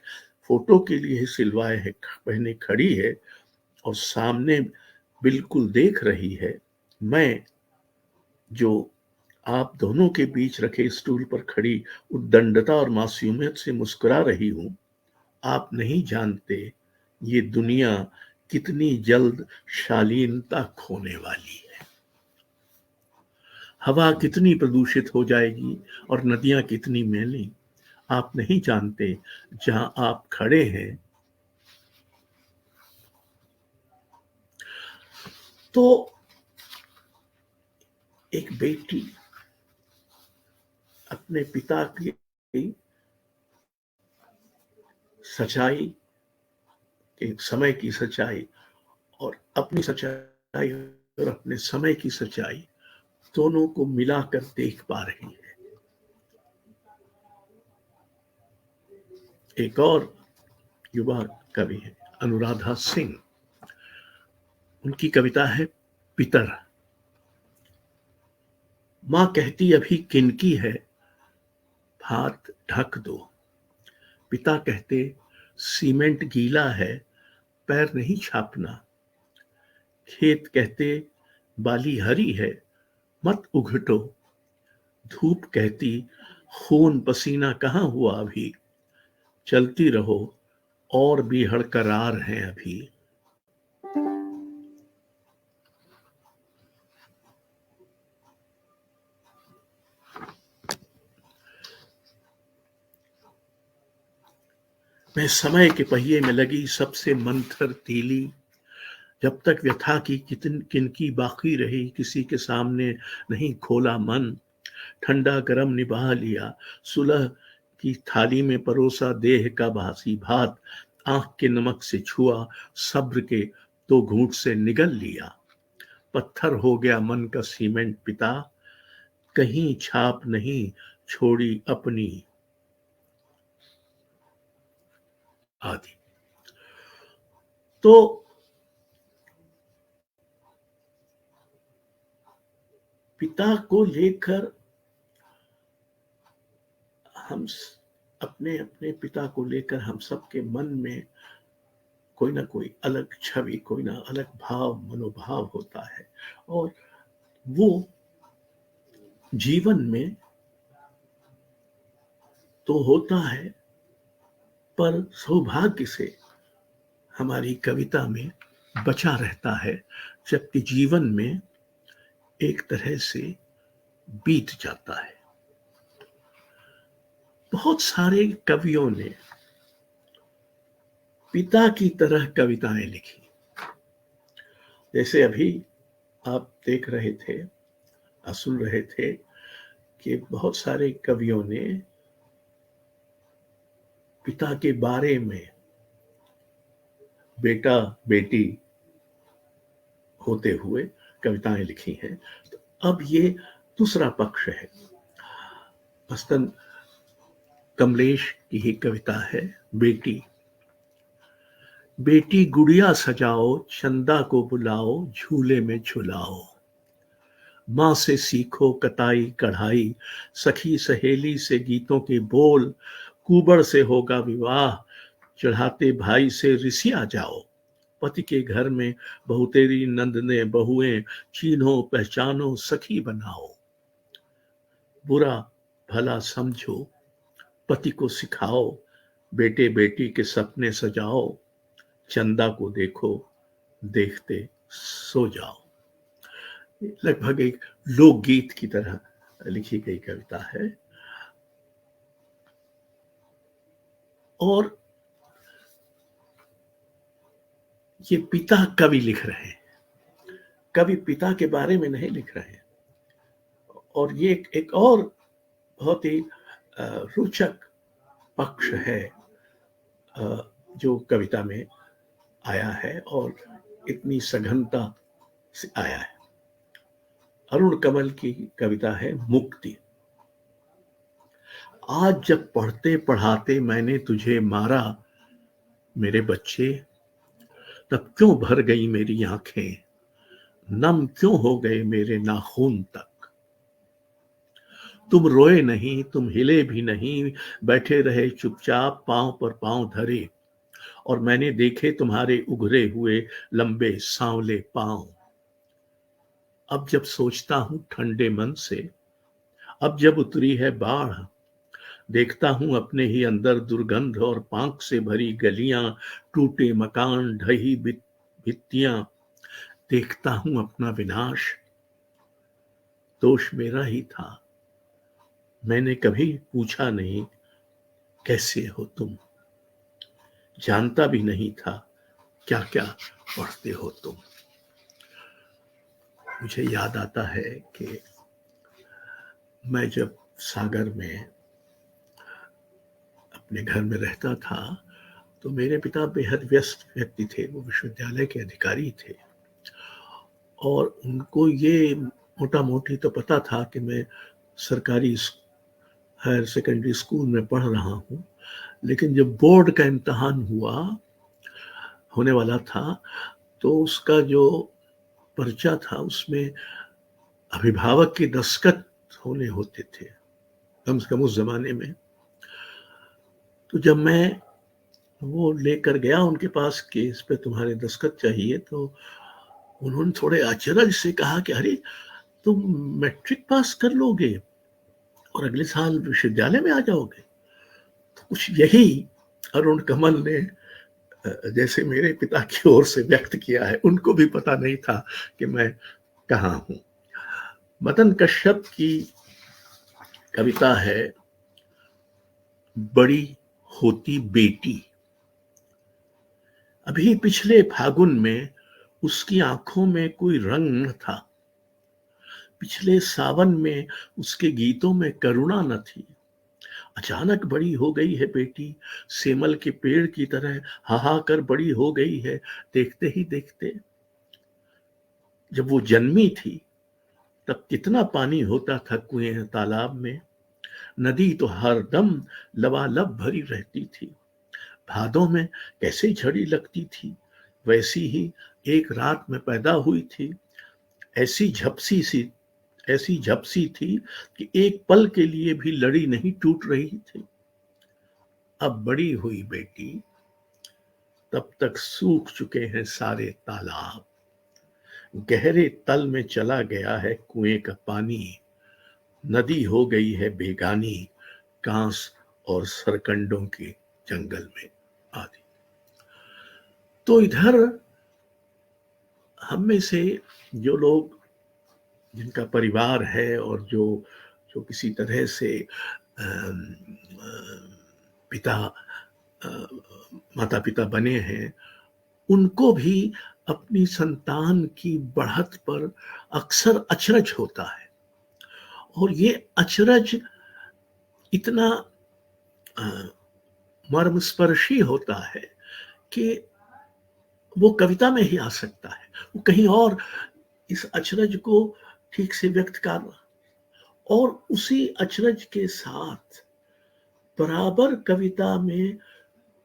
फोटो के लिए ही सिलवाए है पहने खड़ी है और सामने बिल्कुल देख रही है, मैं जो आप दोनों के बीच रखे स्टूल पर खड़ी उद्दंडता और मासूमियत से मुस्कुरा रही हूं, आप नहीं जानते ये दुनिया कितनी जल्द शालीनता खोने वाली है। हवा कितनी प्रदूषित हो जाएगी और नदियां कितनी मैली, आप नहीं जानते जहां आप खड़े हैं। तो एक बेटी अपने पिता की सच्चाई, एक समय की सच्चाई और अपनी सच्चाई और अपने समय की सच्चाई दोनों को मिलाकर देख पा रही है। एक और युवा कवि है, अनुराधा सिंह। उनकी कविता है पितर। मां कहती अभी किनकी है, हाथ ढक दो। पिता कहते सीमेंट गीला है, पैर नहीं छापना। खेत कहते बाली हरी है, मत उघटो। धूप कहती खून पसीना कहाँ हुआ अभी, चलती रहो और भी हड़करार हैं अभी। मैं समय के पहिए में लगी सबसे मंथर तीली, जब तक व्यथा की किनकी बाकी रही, किसी के सामने नहीं खोला मन। ठंडा गरम निभा लिया, सुलह की थाली में परोसा देह का बासी भात। आंख के नमक से छुआ, सब्र के 2 घूंट से निगल लिया। पत्थर हो गया मन का सीमेंट पिता, कहीं छाप नहीं छोड़ी अपनी। आदि। तो पिता को लेकर हम अपने अपने पिता को लेकर हम सबके मन में कोई ना कोई अलग छवि, कोई ना अलग भाव, मनोभाव होता है। और वो जीवन में तो होता है, पर सौभाग्य से हमारी कविता में बचा रहता है, जबकि जीवन में एक तरह से बीत जाता है। बहुत सारे कवियों ने पिता की तरह कविताएं लिखी। जैसे अभी आप देख रहे थे, सुन रहे थे कि बहुत सारे कवियों ने पिता के बारे में, बेटा बेटी होते हुए कविताएं लिखी हैं। तो अब ये दूसरा पक्ष है। मस्तन कमलेश की ही कविता है, बेटी। बेटी गुड़िया सजाओ, चंदा को बुलाओ, झूले में झुलाओ। माँ से सीखो कताई कढ़ाई, सखी सहेली से गीतों के बोल। कुबड़ से होगा विवाह, चढ़ाते भाई से रिसिया जाओ। पति के घर में बहु तेरी नंद ने बहुएं, चीन्हो पहचानो सखी बनाओ। बुरा भला समझो, पति को सिखाओ, बेटे बेटी के सपने सजाओ। चंदा को देखो, देखते सो जाओ। लगभग एक लोकगीत की तरह लिखी गई कविता है। और ये पिता कवि लिख रहे हैं, कवि पिता के बारे में नहीं लिख रहे हैं। और ये एक और बहुत ही रोचक पक्ष है जो कविता में आया है और इतनी सघनता से आया है। अरुण कमल की कविता है, मुक्ति। आज जब पढ़ते पढ़ाते मैंने तुझे मारा मेरे बच्चे, तब क्यों भर गई मेरी आंखें, नम क्यों हो गए मेरे नाखून तक। तुम रोए नहीं, तुम हिले भी नहीं, बैठे रहे चुपचाप पांव पर पांव धरे। और मैंने देखे तुम्हारे उघरे हुए लंबे सांवले पांव। अब जब सोचता हूं ठंडे मन से, अब जब उतरी है बाढ़, देखता हूं अपने ही अंदर दुर्गंध और पांक से भरी गलियां, टूटे मकान, ढही भित्तियां। देखता हूं अपना विनाश, दोष मेरा ही था। मैंने कभी पूछा नहीं कैसे हो तुम, जानता भी नहीं था क्या क्या पढ़ते हो तुम। मुझे याद आता है कि मैं जब सागर में अपने घर में रहता था तो मेरे पिता बेहद व्यस्त व्यक्ति थे। वो विश्वविद्यालय के अधिकारी थे और उनको ये मोटा मोटी तो पता था कि मैं सरकारी हायर सेकेंडरी स्कूल में पढ़ रहा हूँ। लेकिन जब बोर्ड का इम्तहान होने वाला था तो उसका जो पर्चा था उसमें अभिभावक की दस्तखत होते थे, कम से कम उस जमाने में। तो जब मैं वो लेकर गया उनके पास कि इस पे तुम्हारे दस्तखत चाहिए, तो उन्होंने थोड़े आश्चर्य से कहा कि अरे तुम मैट्रिक पास कर लोगे और अगले साल विश्वविद्यालय में आ जाओगे। तो कुछ यही अरुण कमल ने जैसे मेरे पिता की ओर से व्यक्त किया है। उनको भी पता नहीं था कि मैं कहाँ हूं। मदन कश्यप की कविता है, बड़ी होती बेटी। अभी पिछले फागुन में उसकी आंखों में कोई रंग न था, पिछले सावन में उसके गीतों में करुणा न थी। अचानक बड़ी हो गई है बेटी, सेमल के पेड़ की तरह हाहाकर बड़ी हो गई है देखते ही देखते। जब वो जन्मी थी तब कितना पानी होता था कुएं तालाब में, नदी तो हरदम लबालब भरी रहती थी। भादों में कैसे झड़ी लगती थी, वैसी ही एक रात में पैदा हुई थी। ऐसी झपसी थी कि एक पल के लिए भी लड़ी नहीं टूट रही थी। अब बड़ी हुई बेटी, तब तक सूख चुके हैं सारे तालाब। गहरे तल में चला गया है कुएं का पानी, नदी हो गई है बेगानी कांस और सरकंडों के जंगल में आदि। तो इधर हम में से जो लोग, जिनका परिवार है और जो जो किसी तरह से पिता माता पिता बने हैं, उनको भी अपनी संतान की बढ़त पर अक्सर अचरज होता है। और ये अचरज इतना मर्मस्पर्शी होता है कि वो कविता में ही आ सकता है। वो कहीं और इस अचरज को ठीक से व्यक्त करना, और उसी अचरज के साथ बराबर कविता में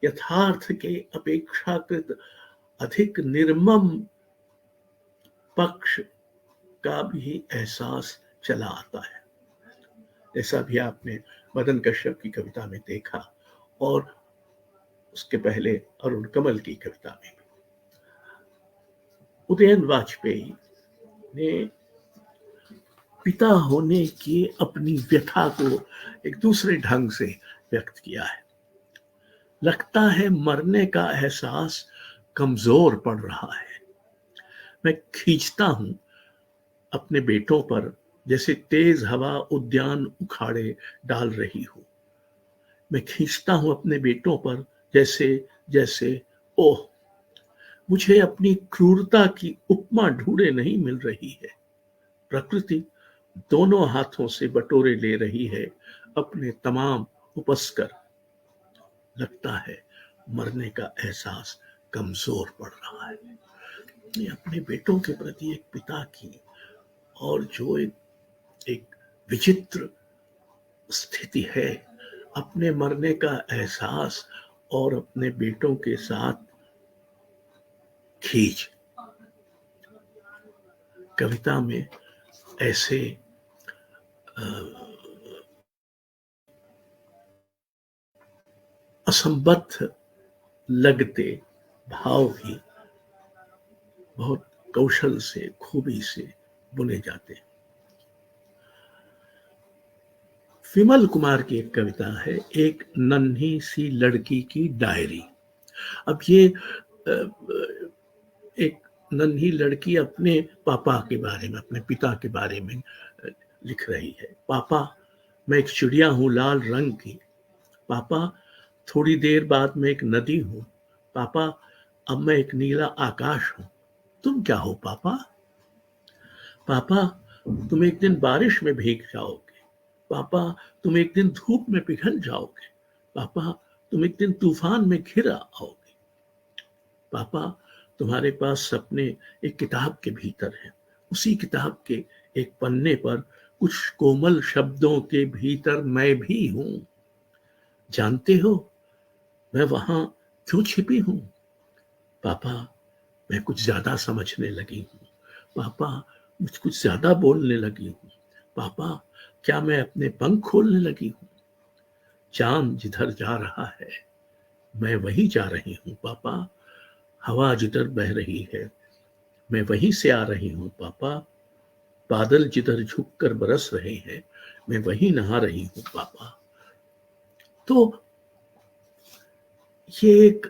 यथार्थ के अपेक्षाकृत अधिक निर्मम पक्ष का भी एहसास चला आता है, जैसा भी आपने मदन कश्यप की कविता में देखा और उसके पहले अरुण कमल की कविता में भी। उदयन वाजपेयी ने पिता होने की अपनी व्यथा को एक दूसरे ढंग से व्यक्त किया है। लगता है मरने का एहसास कमजोर पड़ रहा है। मैं खींचता हूं अपने बेटों पर जैसे तेज हवा उद्यान उखाड़े डाल रही हो। मैं खींचता हूं अपने बेटों पर जैसे जैसे ओह, मुझे अपनी क्रूरता की उपमा ढूंढे नहीं मिल रही है। प्रकृति दोनों हाथों से बटोरे ले रही है अपने तमाम उपस्कर। लगता है मरने का एहसास कमजोर पड़ रहा है। ये अपने बेटों के प्रति एक पिता की और जो एक विचित्र स्थिति है, अपने मरने का एहसास और अपने बेटों के साथ खींच। कविता में ऐसे असंबद्ध लगते भाव भी बहुत कौशल से, खूबी से बुने जाते हैं। विमल कुमार की एक कविता है, एक नन्ही सी लड़की की डायरी। अब ये एक नन्ही लड़की अपने पापा के बारे में, अपने पिता के बारे में लिख रही है। पापा, मैं एक चिड़िया हूं लाल रंग की। पापा, थोड़ी देर बाद मैं एक नदी हूं। पापा, अब मैं एक नीला आकाश हूं। तुम क्या हो पापा? पापा, तुम एक दिन बारिश में भीग जाओगे। पापा, तुम एक दिन धूप में पिघल जाओगे। पापा, तुम एक दिन तूफान में घिर आओगे। पापा, तुम्हारे पास सपने एक किताब के भीतर हैं। उसी किताब के एक पन्ने पर कुछ कोमल शब्दों के भीतर मैं भी हूं। जानते हो मैं वहां क्यों छिपी हूं? पापा, मैं कुछ ज्यादा समझने लगी हूं। पापा, मुझ कुछ ज्यादा बोलने लगी हूं। पापा, क्या मैं अपने पंख खोलने लगी हूं? चांद जिधर जा रहा है मैं वहीं जा रही हूं। पापा, हवा जिधर बह रही है मैं वहीं से आ रही हूं। पापा, बादल जिधर झुककर बरस रहे हैं मैं वहीं नहा रही हूं। पापा। तो ये एक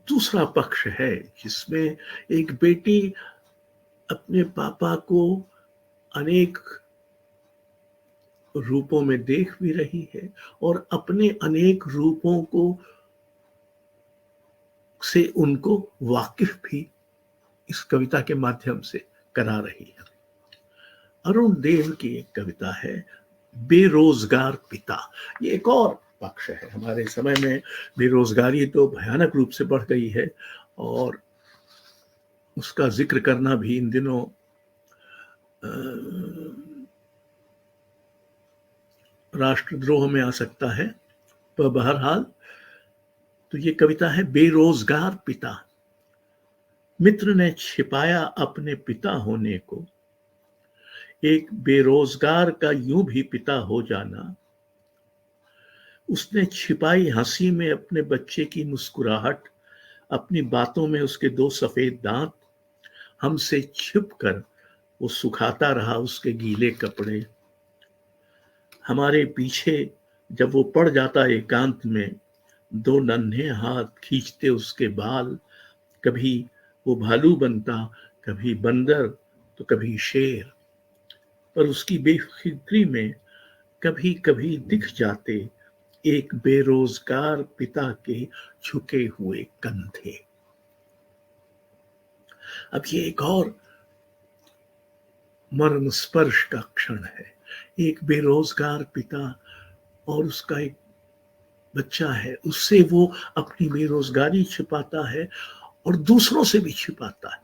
दूसरा पक्ष है जिसमें एक बेटी अपने पापा को अनेक रूपों में देख भी रही है और अपने अनेक रूपों को से उनको वाकिफ भी इस कविता के माध्यम से करा रही है। अरुण देव की एक कविता है, बेरोजगार पिता। ये एक और पक्ष है। हमारे समय में बेरोजगारी तो भयानक रूप से बढ़ गई है और उसका जिक्र करना भी इन दिनों राष्ट्रद्रोह में आ सकता है, पर बहरहाल तो ये कविता है, बेरोजगार पिता। मित्र ने छिपाया अपने पिता होने को, एक बेरोजगार का यूं भी पिता हो जाना। उसने छिपाई हंसी में अपने बच्चे की मुस्कुराहट, अपनी बातों में उसके दो सफेद दांत। हमसे छिपकर वो सुखाता रहा उसके गीले कपड़े। हमारे पीछे जब वो पड़ जाता एकांत में, दो नन्हे हाथ खींचते उसके बाल, कभी वो भालू बनता, कभी बंदर तो कभी शेर, पर उसकी बेफिक्री में कभी कभी दिख जाते एक बेरोजगार पिता के झुके हुए कंधे। अब ये एक और मर्म स्पर्श का क्षण है। एक बेरोजगार पिता और उसका एक बच्चा है, उससे वो अपनी बेरोजगारी छिपाता है और दूसरों से भी छिपाता है।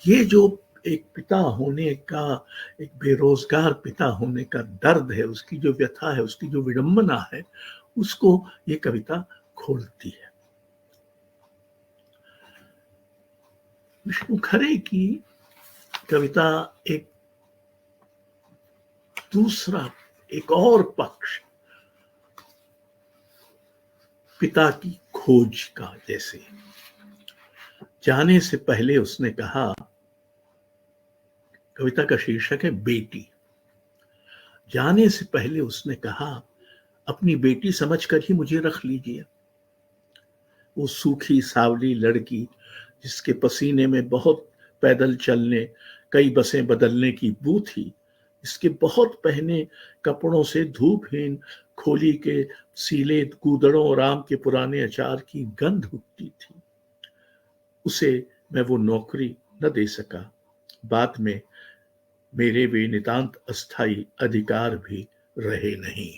ये जो एक पिता होने का, एक बेरोजगार पिता होने का दर्द है, उसकी जो व्यथा है, उसकी जो विडंबना है, उसको ये कविता खोलती है। विष्णु खरे की कविता एक दूसरा, एक और पक्ष, पिता की खोज का। जैसे जाने से पहले उसने कहा, कविता का शीर्षक है बेटी। जाने से पहले उसने कहा, अपनी बेटी समझकर ही मुझे रख लीजिए। वो सूखी सावली लड़की जिसके पसीने में बहुत पैदल चलने, कई बसें बदलने की बू थी, इसके बहुत पहने कपड़ों से धूपहीन खोली के सीले कूदड़ों और आम के पुराने अचार की गंध उठती थी। उसे मैं वो नौकरी न दे सका। बाद में मेरे वे नितांत अस्थाई अधिकार भी रहे नहीं।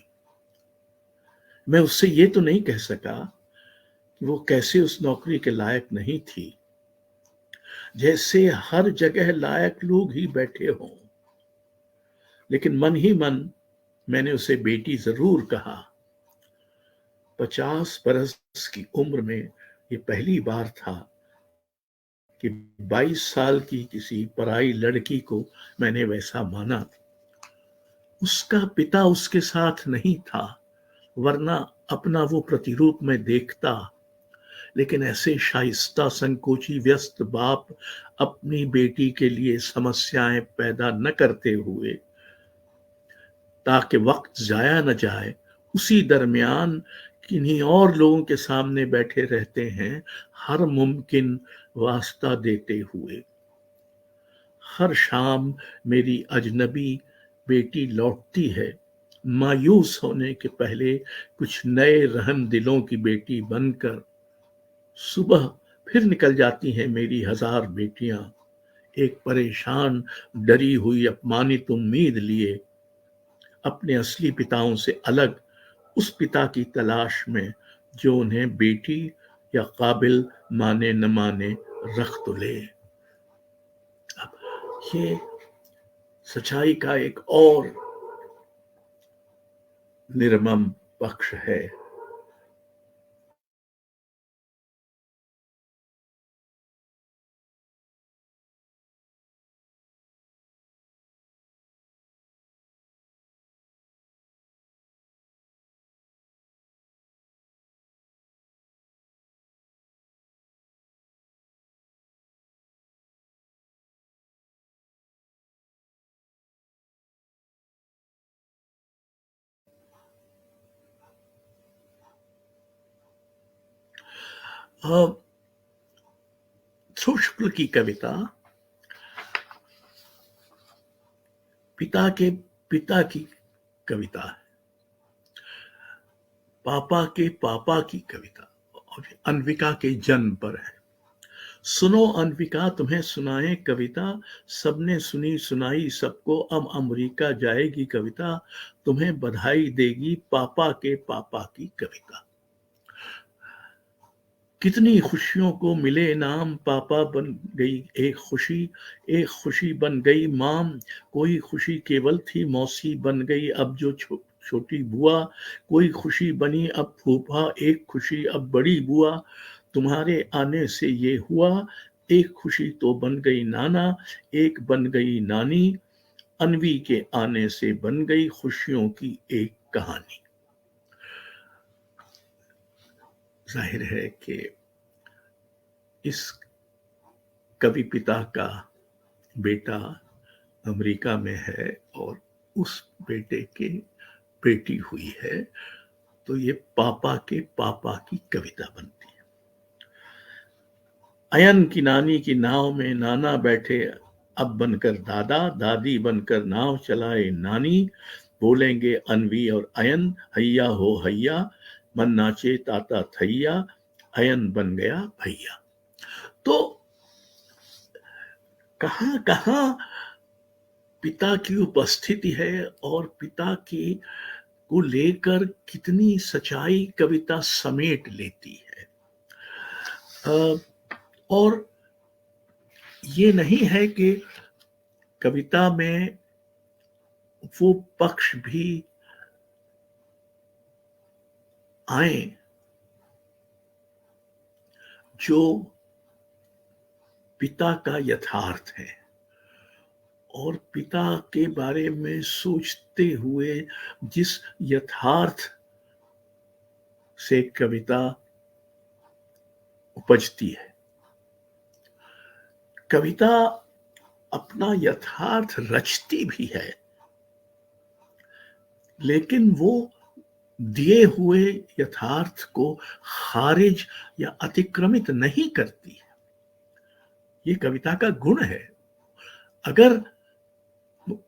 मैं उससे ये तो नहीं कह सका कि वो कैसे उस नौकरी के लायक नहीं थी, जैसे हर जगह लायक लोग ही बैठे हों। लेकिन मन ही मन मैंने उसे बेटी जरूर कहा। 50 बरस की उम्र में ये पहली बार था कि 22 साल की किसी पराई लड़की को मैंने वैसा माना। उसका पिता उसके साथ नहीं था, वरना अपना वो प्रतिरूप में देखता। लेकिन ऐसे शाइस्ता संकोची व्यस्त बाप अपनी बेटी के लिए समस्याएं पैदा न करते हुए, ताकि वक्त जाया न जाए, उसी दरमियान किन्हीं और लोगों के सामने बैठे रहते हैं, हर मुमकिन वास्ता देते हुए। हर शाम मेरी अजनबी बेटी लौटती है, मायूस होने के पहले कुछ नए रहम दिलों की बेटी बनकर। सुबह फिर निकल जाती हैं मेरी 1000 बेटियां, एक परेशान, डरी हुई, अपमानित उम्मीद लिए, अपने असली पिताओं से अलग, उस पिता की तलाश में जो उन्हें बेटी या काबिल माने न माने रख तो ले। अब ये सच्चाई का एक और निर्मम पक्ष है। ध्रुव शुक्ल की कविता पिता के पिता की कविता है, पापा के पापा की कविता, और अन्विका के जन्म पर है। सुनो अन्विका, तुम्हें सुनाए कविता, सबने सुनी सुनाई सबको, अब अमेरिका जाएगी कविता, तुम्हें बधाई देगी पापा के पापा की कविता। कितनी खुशियों को मिले नाम, पापा बन गई एक खुशी बन गई माम। कोई खुशी केवल थी मौसी बन गई अब जो छोटी बुआ, कोई खुशी बनी अब फूफा, एक खुशी अब बड़ी बुआ। तुम्हारे आने से ये हुआ, एक खुशी तो बन गई नाना, एक बन गई नानी। अनवी के आने से बन गई खुशियों की एक कहानी। जाहिर है कि इस कवि पिता का बेटा अमेरिका में है और उस बेटे के बेटी हुई है तो ये पापा के पापा की कविता बनती है। अयन की नानी की नाव में नाना बैठे अब बनकर दादा, दादी बनकर नाव चलाए नानी, बोलेंगे अनवी और अयन, हैया हो हैया, मन नाचे ताता थैया, अयन बन गया भैया। तो कहां कहां पिता की उपस्थिति है और पिता की को लेकर कितनी सच्चाई कविता समेट लेती है। और ये नहीं है कि कविता में वो पक्ष भी आए जो पिता का यथार्थ है और पिता के बारे में सोचते हुए जिस यथार्थ से कविता उपजती है। कविता अपना यथार्थ रचती भी है, लेकिन वो दिए हुए यथार्थ को खारिज या अतिक्रमित नहीं करती है। ये कविता का गुण है। अगर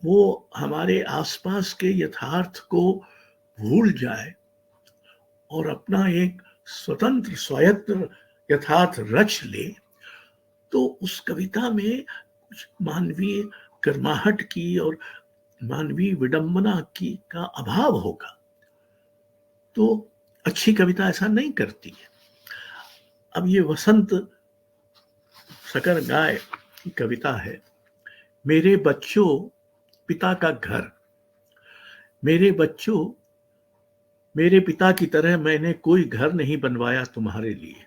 वो हमारे आसपास के यथार्थ को भूल जाए और अपना एक स्वतंत्र स्वायत्त यथार्थ रच ले, तो उस कविता में कुछ मानवीय गर्माहट की और मानवीय विडंबना की का अभाव होगा। तो अच्छी कविता ऐसा नहीं करती है। अब ये वसंत सकर गाय की कविता है। मेरे बच्चों पिता का घर, मेरे बच्चों मेरे पिता की तरह मैंने कोई घर नहीं बनवाया तुम्हारे लिए।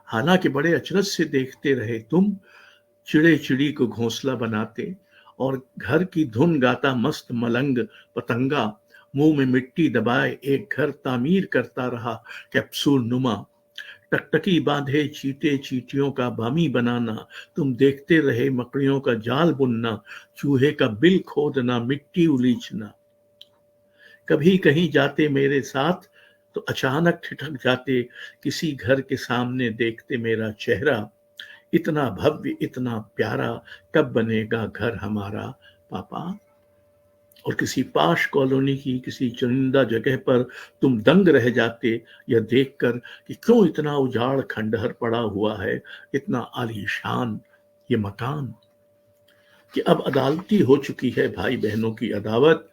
हालांकि बड़े अचरज से देखते रहे तुम, चिड़े चिड़ी को घोंसला बनाते और घर की धुन गाता मस्त मलंग पतंगा मुंह में मिट्टी दबाए एक घर तामीर करता रहा कैप्सूल नुमा। टकटकी बांधे चीटे चीटियों का बामी बनाना, तुम देखते रहे मकड़ियों का जाल बुनना, चूहे का बिल खोदना, मिट्टी उलीचना। कभी कहीं जाते मेरे साथ तो अचानक ठिठक जाते, किसी घर के सामने देखते मेरा चेहरा। इतना भव्य इतना प्यारा, कब बनेगा घर हमारा पापा। और किसी पाश कॉलोनी की किसी चुनिंदा जगह पर तुम दंग रह जाते यह देखकर कि क्यों इतना उजाड़ खंडहर पड़ा हुआ है, इतना आलीशान ये मकान। कि अब अदालती हो चुकी है भाई बहनों की अदावत,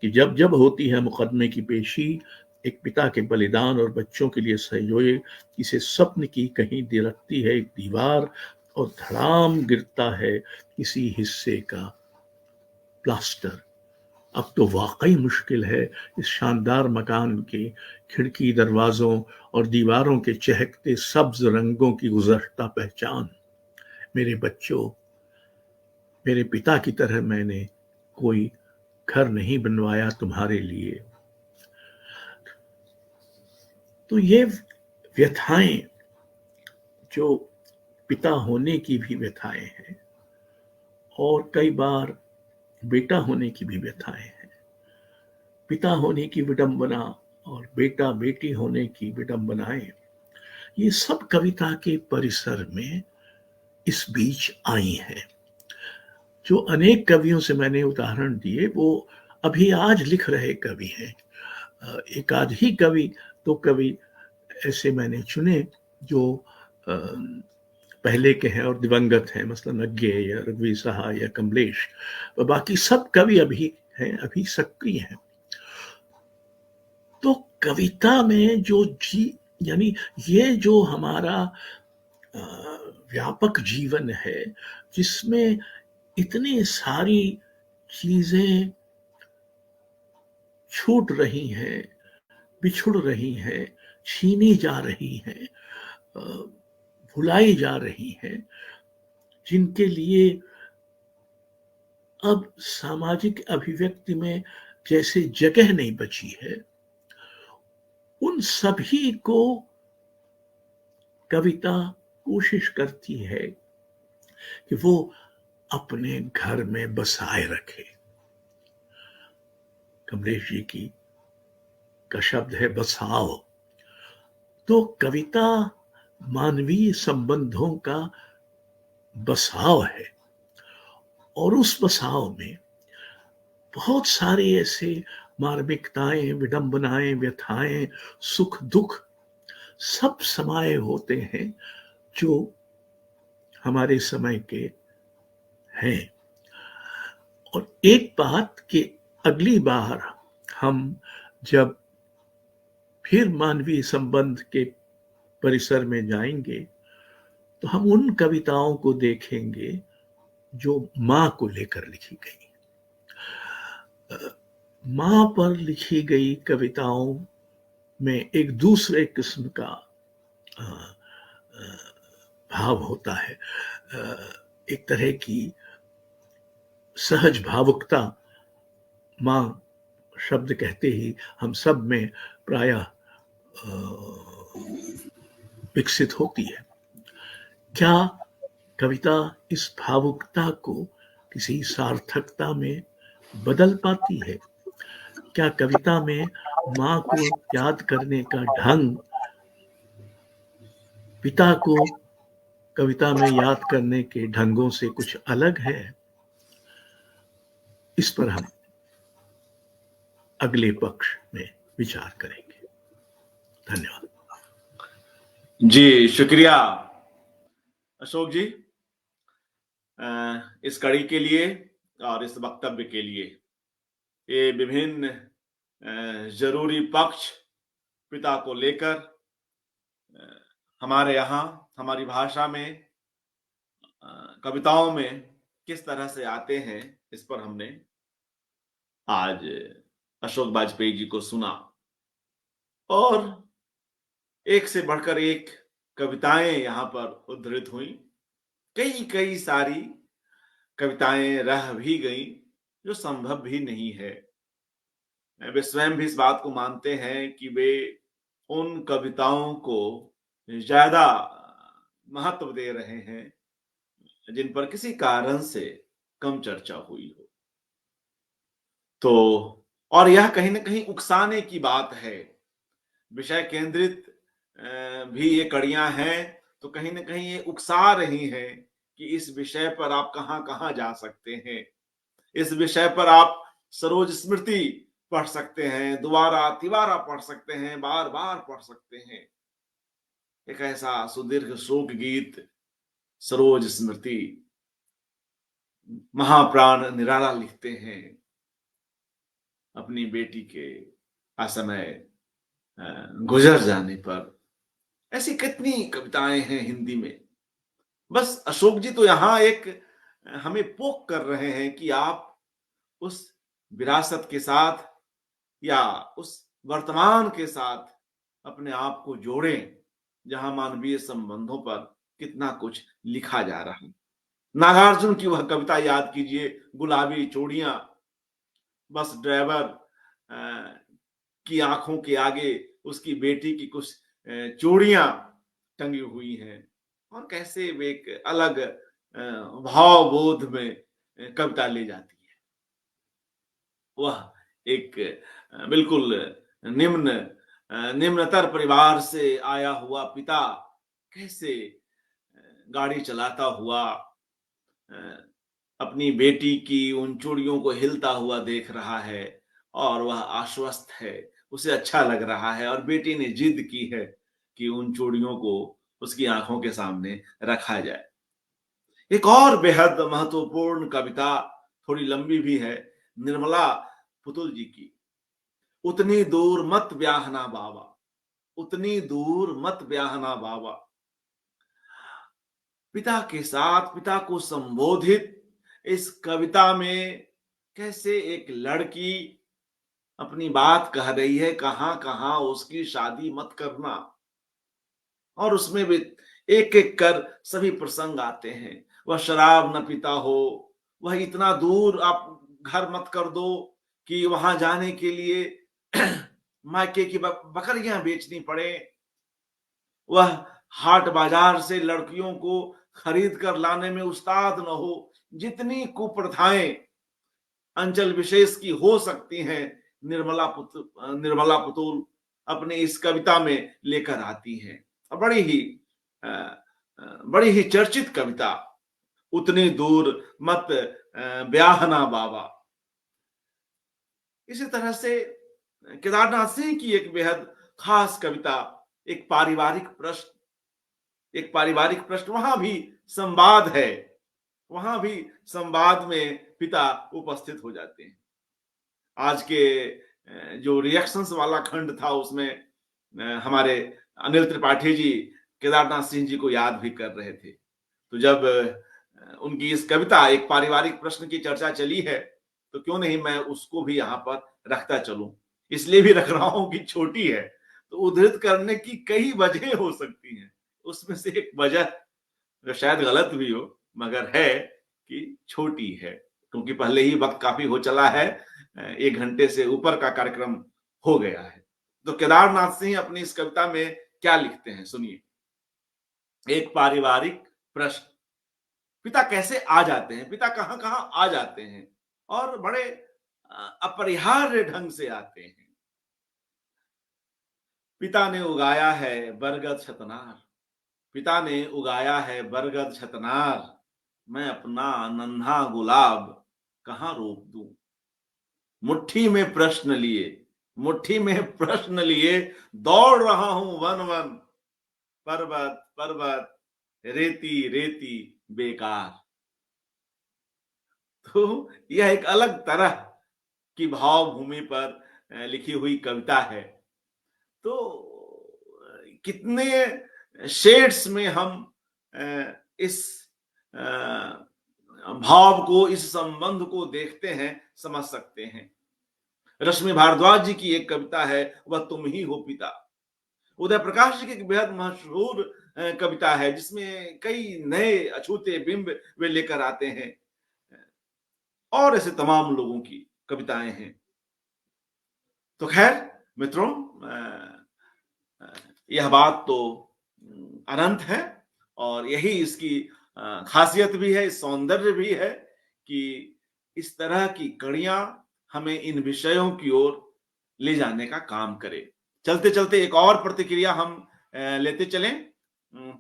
कि जब जब होती है मुकदमे की पेशी, एक पिता के बलिदान और बच्चों के लिए सहयोए किसी स्वप्न की कहीं दिरकती है एक दीवार और धड़ाम गिरता है किसी हिस्से का प्लास्टर। अब तो वाकई मुश्किल है इस शानदार मकान के खिड़की दरवाजों और दीवारों के चहकते सब्ज रंगों की गुज़श्ता पहचान। मेरे बच्चों मेरे पिता की तरह मैंने कोई घर नहीं बनवाया तुम्हारे लिए। तो ये व्यथाएं जो पिता होने की भी व्यथाएं हैं और कई बार बेटा होने की भी व्यथाएं हैं। पिता होने की विडंबना और बेटा बेटी होने की विडंबनाएं, ये सब कविता के परिसर में इस बीच आई हैं। जो अनेक कवियों से मैंने उदाहरण दिए वो अभी आज लिख रहे कवि हैं। एक आध ही कवि तो कवि ऐसे मैंने चुने जो पहले के हैं और दिवंगत हैं, मसलन अज्ञे या रघुवीर साहा या कमलेश। बाकी सब कवि अभी हैं, अभी सक्रिय हैं। तो कविता में जो यानी ये जो हमारा व्यापक जीवन है जिसमें इतनी सारी चीजें छूट रही हैं, बिछुड़ रही हैं, छीनी जा रही हैं, भुलाई जा रही हैं, जिनके लिए अब सामाजिक अभिव्यक्ति में जैसे जगह नहीं बची है, उन सभी को कविता कोशिश करती है कि वो अपने घर में बसाए रखे। कमलेश जी की का शब्द है बसाव। तो कविता मानवीय संबंधों का बसाव है, और उस बसाव में बहुत सारी ऐसे मार्मिकताएं, विडंबनाएं, व्यथाएं, सुख दुख सब समाये होते हैं जो हमारे समय के हैं। और एक बात कि अगली बार हम जब फिर मानवीय संबंध के परिसर में जाएंगे तो हम उन कविताओं को देखेंगे जो माँ को लेकर लिखी गई। माँ पर लिखी गई कविताओं में एक दूसरे किस्म का भाव होता है, एक तरह की सहज भावुकता माँ शब्द कहते ही हम सब में प्रायः विकसित होती है। क्या कविता इस भावुकता को किसी सार्थकता में बदल पाती है? क्या कविता में माँ को याद करने का ढंग पिता को कविता में याद करने के ढंगों से कुछ अलग है? इस पर हम अगले पक्ष में विचार करेंगे। धन्यवाद
जी, शुक्रिया अशोक जी इस कड़ी के लिए और इस वक्तव्य के लिए। ये विभिन्न जरूरी पक्ष पिता को लेकर हमारे यहाँ हमारी भाषा में कविताओं में किस तरह से आते हैं, इस पर हमने आज अशोक वाजपेयी जी को सुना। और एक से बढ़कर एक कविताएं यहाँ पर उद्धृत हुई। कई सारी कविताएं रह भी गई जो संभव भी नहीं है। वे स्वयं भी इस बात को मानते हैं कि वे उन कविताओं को ज्यादा महत्व दे रहे हैं जिन पर किसी कारण से कम चर्चा हुई हो। तो और यह कहीं ना कहीं उकसाने की बात है। विषय केंद्रित भी ये कड़ियां हैं तो कहीं ना कहीं ये उकसा रही हैं कि इस विषय पर आप कहां जा सकते हैं। इस विषय पर आप सरोज स्मृति पढ़ सकते हैं, दोबारा तिबारा पढ़ सकते हैं, बार बार पढ़ सकते हैं। एक ऐसा सुदीर्घ शोक गीत सरोज स्मृति महाप्राण निराला लिखते हैं अपनी बेटी के असमय गुजर जाने पर। ऐसी कितनी कविताएं हैं हिंदी में। बस अशोक जी तो यहां एक हमें पोक कर रहे हैं कि आप उस विरासत के साथ या उस वर्तमान के साथ अपने आप को जोड़ें जहां मानवीय संबंधों पर कितना कुछ लिखा जा रहा है। नागार्जुन की वह कविता याद कीजिए, गुलाबी चूड़ियां, बस ड्राइवर की आंखों के आगे उसकी बेटी की कुछ चूड़ियां टंगी हुई हैं और कैसे वे एक अलग भाव बोध में कविता ले जाती है। वह एक बिल्कुल निम्नतर परिवार से आया हुआ पिता कैसे गाड़ी चलाता हुआ अपनी बेटी की उन चूड़ियों को हिलता हुआ देख रहा है और वह आश्वस्त है, उसे अच्छा लग रहा है और बेटी ने जिद की है कि उन चूड़ियों को उसकी आंखों के सामने रखा जाए। एक और बेहद महत्वपूर्ण कविता, थोड़ी लंबी भी है, निर्मला पुतुल जी की, उतनी दूर मत ब्याहना बाबा, उतनी दूर मत ब्याहना बाबा। पिता के साथ पिता को संबोधित इस कविता में कैसे एक लड़की अपनी बात कह रही है, कहां कहां उसकी शादी मत करना, और उसमें भी एक एक कर सभी प्रसंग आते हैं। वह शराब न पीता हो, वह इतना दूर आप घर मत कर दो कि वहां जाने के लिए मायके की बकरियां बेचनी पड़े, वह हाट बाजार से लड़कियों को खरीद कर लाने में उस्ताद न हो। जितनी कुप्रथाएं अंचल विशेष की हो सकती हैं, निर्मला पुतुल अपने इस कविता में लेकर आती हैं। बड़ी ही चर्चित कविता, उतनी दूर मत ब्याहना बाबा। इसी तरह से केदारनाथ सिंह की एक बेहद खास कविता, एक पारिवारिक प्रश्न, वहां भी संवाद है, वहां भी संवाद में पिता उपस्थित हो जाते हैं। आज के जो रिएक्शंस वाला खंड था उसमें हमारे अनिल त्रिपाठी जी केदारनाथ सिंह जी को याद भी कर रहे थे। तो जब उनकी इस कविता एक पारिवारिक प्रश्न की चर्चा चली है तो क्यों नहीं मैं उसको भी यहाँ पर रखता चलूं। इसलिए भी रख रहा हूं कि छोटी है, तो उद्धृत करने की कई वजह हो सकती हैं। उसमें से एक वजह जो शायद गलत भी हो मगर है कि छोटी है, क्योंकि पहले ही वक्त काफी हो चला है, 1 घंटे से ऊपर का कार्यक्रम हो गया है। तो केदारनाथ सिंह अपनी इस कविता में क्या लिखते हैं सुनिए। एक पारिवारिक प्रश्न, पिता कैसे आ जाते हैं, पिता कहां कहां आ जाते हैं और बड़े अपरिहार्य ढंग से आते हैं। पिता ने उगाया है बरगद छतनार, पिता ने उगाया है बरगद छतनार, मैं अपना नन्हा गुलाब कहां रोप दूं। मुट्ठी में प्रश्न लिए दौड़ रहा हूं वन वन, पर्वत पर्वत रेती रेती बेकार। तो यह एक अलग तरह की भावभूमि पर लिखी हुई कविता है। तो कितने शेड्स में हम इस भाव को, इस संबंध को देखते हैं, समझ सकते हैं। रश्मि भारद्वाज जी की एक कविता है, वह तुम ही हो पिता। उदय प्रकाश जी की एक बेहद मशहूर कविता है जिसमें कई नए अछूते बिंब वे लेकर आते हैं, और ऐसे तमाम लोगों की कविताएं हैं। तो खैर मित्रों, यह बात तो अनंत है और यही इसकी खासियत भी है, सौंदर्य भी है कि इस तरह की कड़ियां हमें इन विषयों की ओर ले जाने का काम करे। चलते चलते एक और प्रतिक्रिया हम लेते चलें,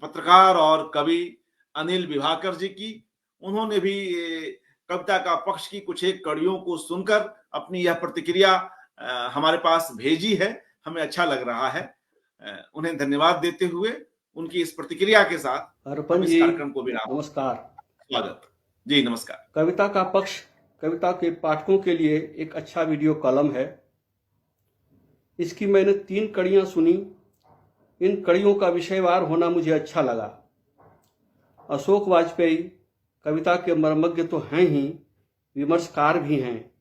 पत्रकार और कवि अनिल विभाकर जी की। उन्होंने भी कविता का पक्ष की कुछ एक कड़ियों को सुनकर अपनी यह प्रतिक्रिया हमारे पास भेजी है। हमें अच्छा लग रहा है। उन्हें धन्यवाद देते हुए उनकी इस प्रतिक्रिया के साथ
अर्पण जी,
कार्यक्रम को भी
नमस्कार।
स्वागत जी। नमस्कार।
कविता का पक्ष कविता के पाठकों के लिए एक अच्छा वीडियो कॉलम है। इसकी मैंने 3 कड़ियां सुनी। इन कड़ियों का विषयवार होना मुझे अच्छा लगा। अशोक वाजपेयी कविता के मर्मज्ञ तो हैं ही, विमर्शकार भी हैं।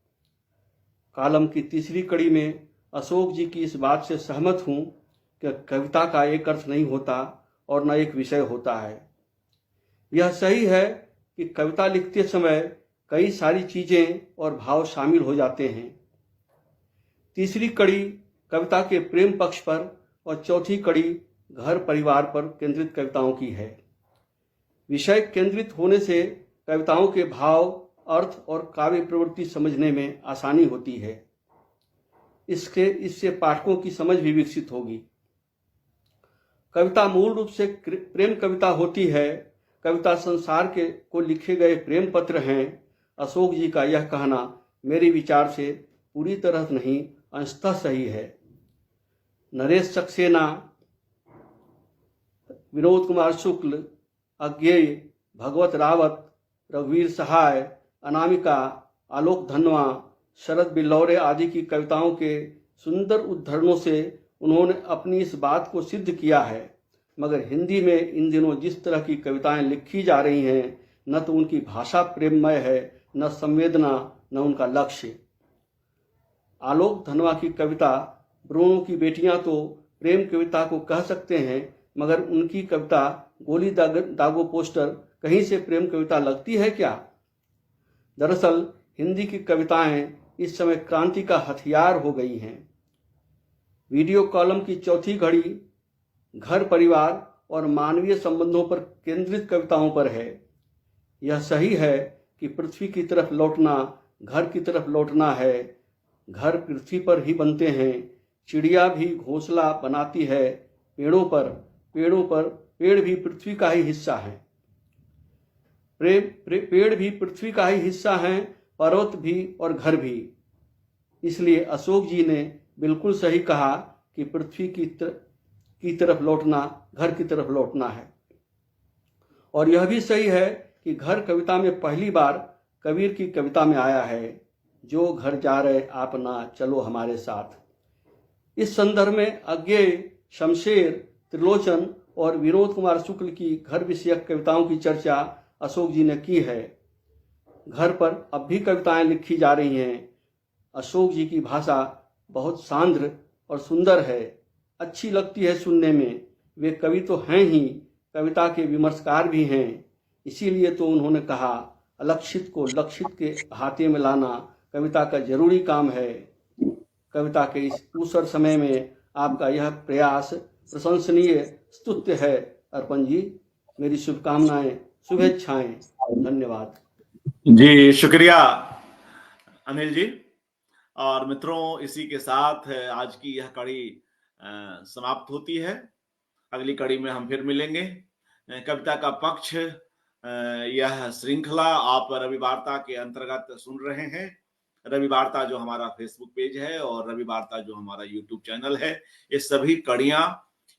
कॉलम की तीसरी कड़ी में अशोक जी की इस बात से सहमत हूं कि कविता का एक अर्थ नहीं होता और न एक विषय होता है। यह सही है कि कविता लिखते समय कई सारी चीजें और भाव शामिल हो जाते हैं। तीसरी कड़ी कविता के प्रेम पक्ष पर और चौथी कड़ी घर परिवार पर केंद्रित कविताओं की है। विषय केंद्रित होने से कविताओं के भाव, अर्थ और काव्य प्रवृत्ति समझने में आसानी होती है। इससे पाठकों की समझ भी विकसित होगी। कविता मूल रूप से प्रेम कविता होती है। कविता संसार को लिखे गए प्रेम पत्र हैं। अशोक जी का यह कहना मेरे विचार से पूरी तरह नहीं, अंशतः सही है। नरेश सक्सेना, विनोद कुमार शुक्ल, अज्ञेय, भगवत रावत, रघुवीर सहाय, अनामिका, आलोक धनवा, शरद बिल्लौरे आदि की कविताओं के सुंदर उद्धरणों से उन्होंने अपनी इस बात को सिद्ध किया है। मगर हिंदी में इन दिनों जिस तरह की कविताएं लिखी जा रही हैं, न तो उनकी भाषा प्रेममय है, न संवेदना, न उनका लक्ष्य। आलोक धनवा की कविता ब्रूनो की बेटियां तो प्रेम कविता को कह सकते हैं, मगर उनकी कविता गोली दागो पोस्टर कहीं से प्रेम कविता लगती है क्या? दरअसल हिंदी की कविताएं इस समय क्रांति का हथियार हो गई हैं। वीडियो कॉलम की चौथी घड़ी घर परिवार और मानवीय संबंधों पर केंद्रित कविताओं पर है। यह सही है कि पृथ्वी की तरफ लौटना घर की तरफ लौटना है, घर पृथ्वी पर ही बनते हैं, चिड़िया भी घोंसला बनाती है पेड़ों पर, पेड़ भी पृथ्वी का ही हिस्सा है। पेड़ भी पृथ्वी का ही हिस्सा हैं, पर्वत भी और घर भी। इसलिए अशोक जी ने बिल्कुल सही कहा कि पृथ्वी की तरफ लौटना घर की तरफ लौटना है। और यह भी सही है कि घर कविता में पहली बार कबीर की कविता में आया है, जो घर जा रहे आप ना चलो हमारे साथ। इस संदर्भ में अज्ञेय, शमशेर, त्रिलोचन और विनोद कुमार शुक्ल की घर विषयक कविताओं की चर्चा अशोक जी ने की है। घर पर अब भी कविताएं लिखी जा रही हैं। अशोक जी की भाषा बहुत सांद्र और सुंदर है, अच्छी लगती है सुनने में। वे कवि तो हैं ही, कविता के विमर्शकार भी हैं। इसीलिए तो उन्होंने कहा, अलक्षित को लक्षित के अहाते में लाना कविता का जरूरी काम है। कविता के इस ऊसर समय में आपका यह प्रयास प्रशंसनीय, स्तुत्य है। अर्पण जी, मेरी शुभकामनाएं, शुभेच्छाएं। धन्यवाद
जी। शुक्रिया अनिल जी। और मित्रों, इसी के साथ आज की यह कड़ी समाप्त होती है। अगली कड़ी में हम फिर मिलेंगे। कविता का पक्ष यह श्रृंखला आप रविवार्ता के अंतर्गत सुन रहे हैं। रविवार्ता जो हमारा फेसबुक पेज है और रविवार्ता जो हमारा यूट्यूब चैनल है, ये सभी कड़ियां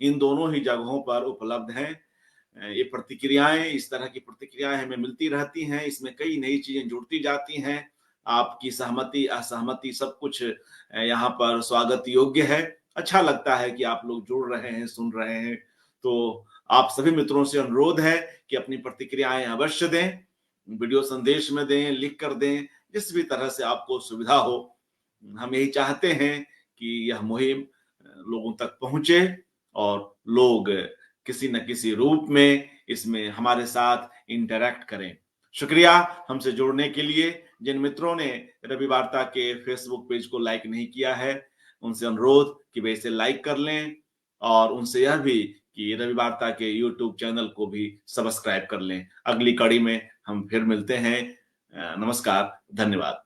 इन दोनों ही जगहों पर उपलब्ध हैं। ये प्रतिक्रियाएं, इस तरह की प्रतिक्रियाएं हमें मिलती रहती हैं। इसमें कई नई चीजें जुड़ती जाती हैं। आपकी सहमति, असहमति, सब कुछ यहाँ पर स्वागत योग्य है। अच्छा लगता है कि आप लोग जुड़ रहे हैं, सुन रहे हैं। तो आप सभी मित्रों से अनुरोध है कि अपनी प्रतिक्रियाएं अवश्य दें, वीडियो संदेश में दें, लिख कर दें, जिस भी तरह से आपको सुविधा हो। हम यही चाहते हैं कि यह मुहिम लोगों तक पहुंचे और लोग किसी न किसी रूप में इसमें हमारे साथ इंटरैक्ट करें। शुक्रिया हमसे जुड़ने के लिए। जिन मित्रों ने रविवार्ता के फेसबुक पेज को लाइक नहीं किया है, उनसे अनुरोध कि वे इसे लाइक कर लें और उनसे यह भी कि रविवार्ता के यूट्यूब चैनल को भी सब्सक्राइब कर लें। अगली कड़ी में हम फिर मिलते हैं। नमस्कार, धन्यवाद।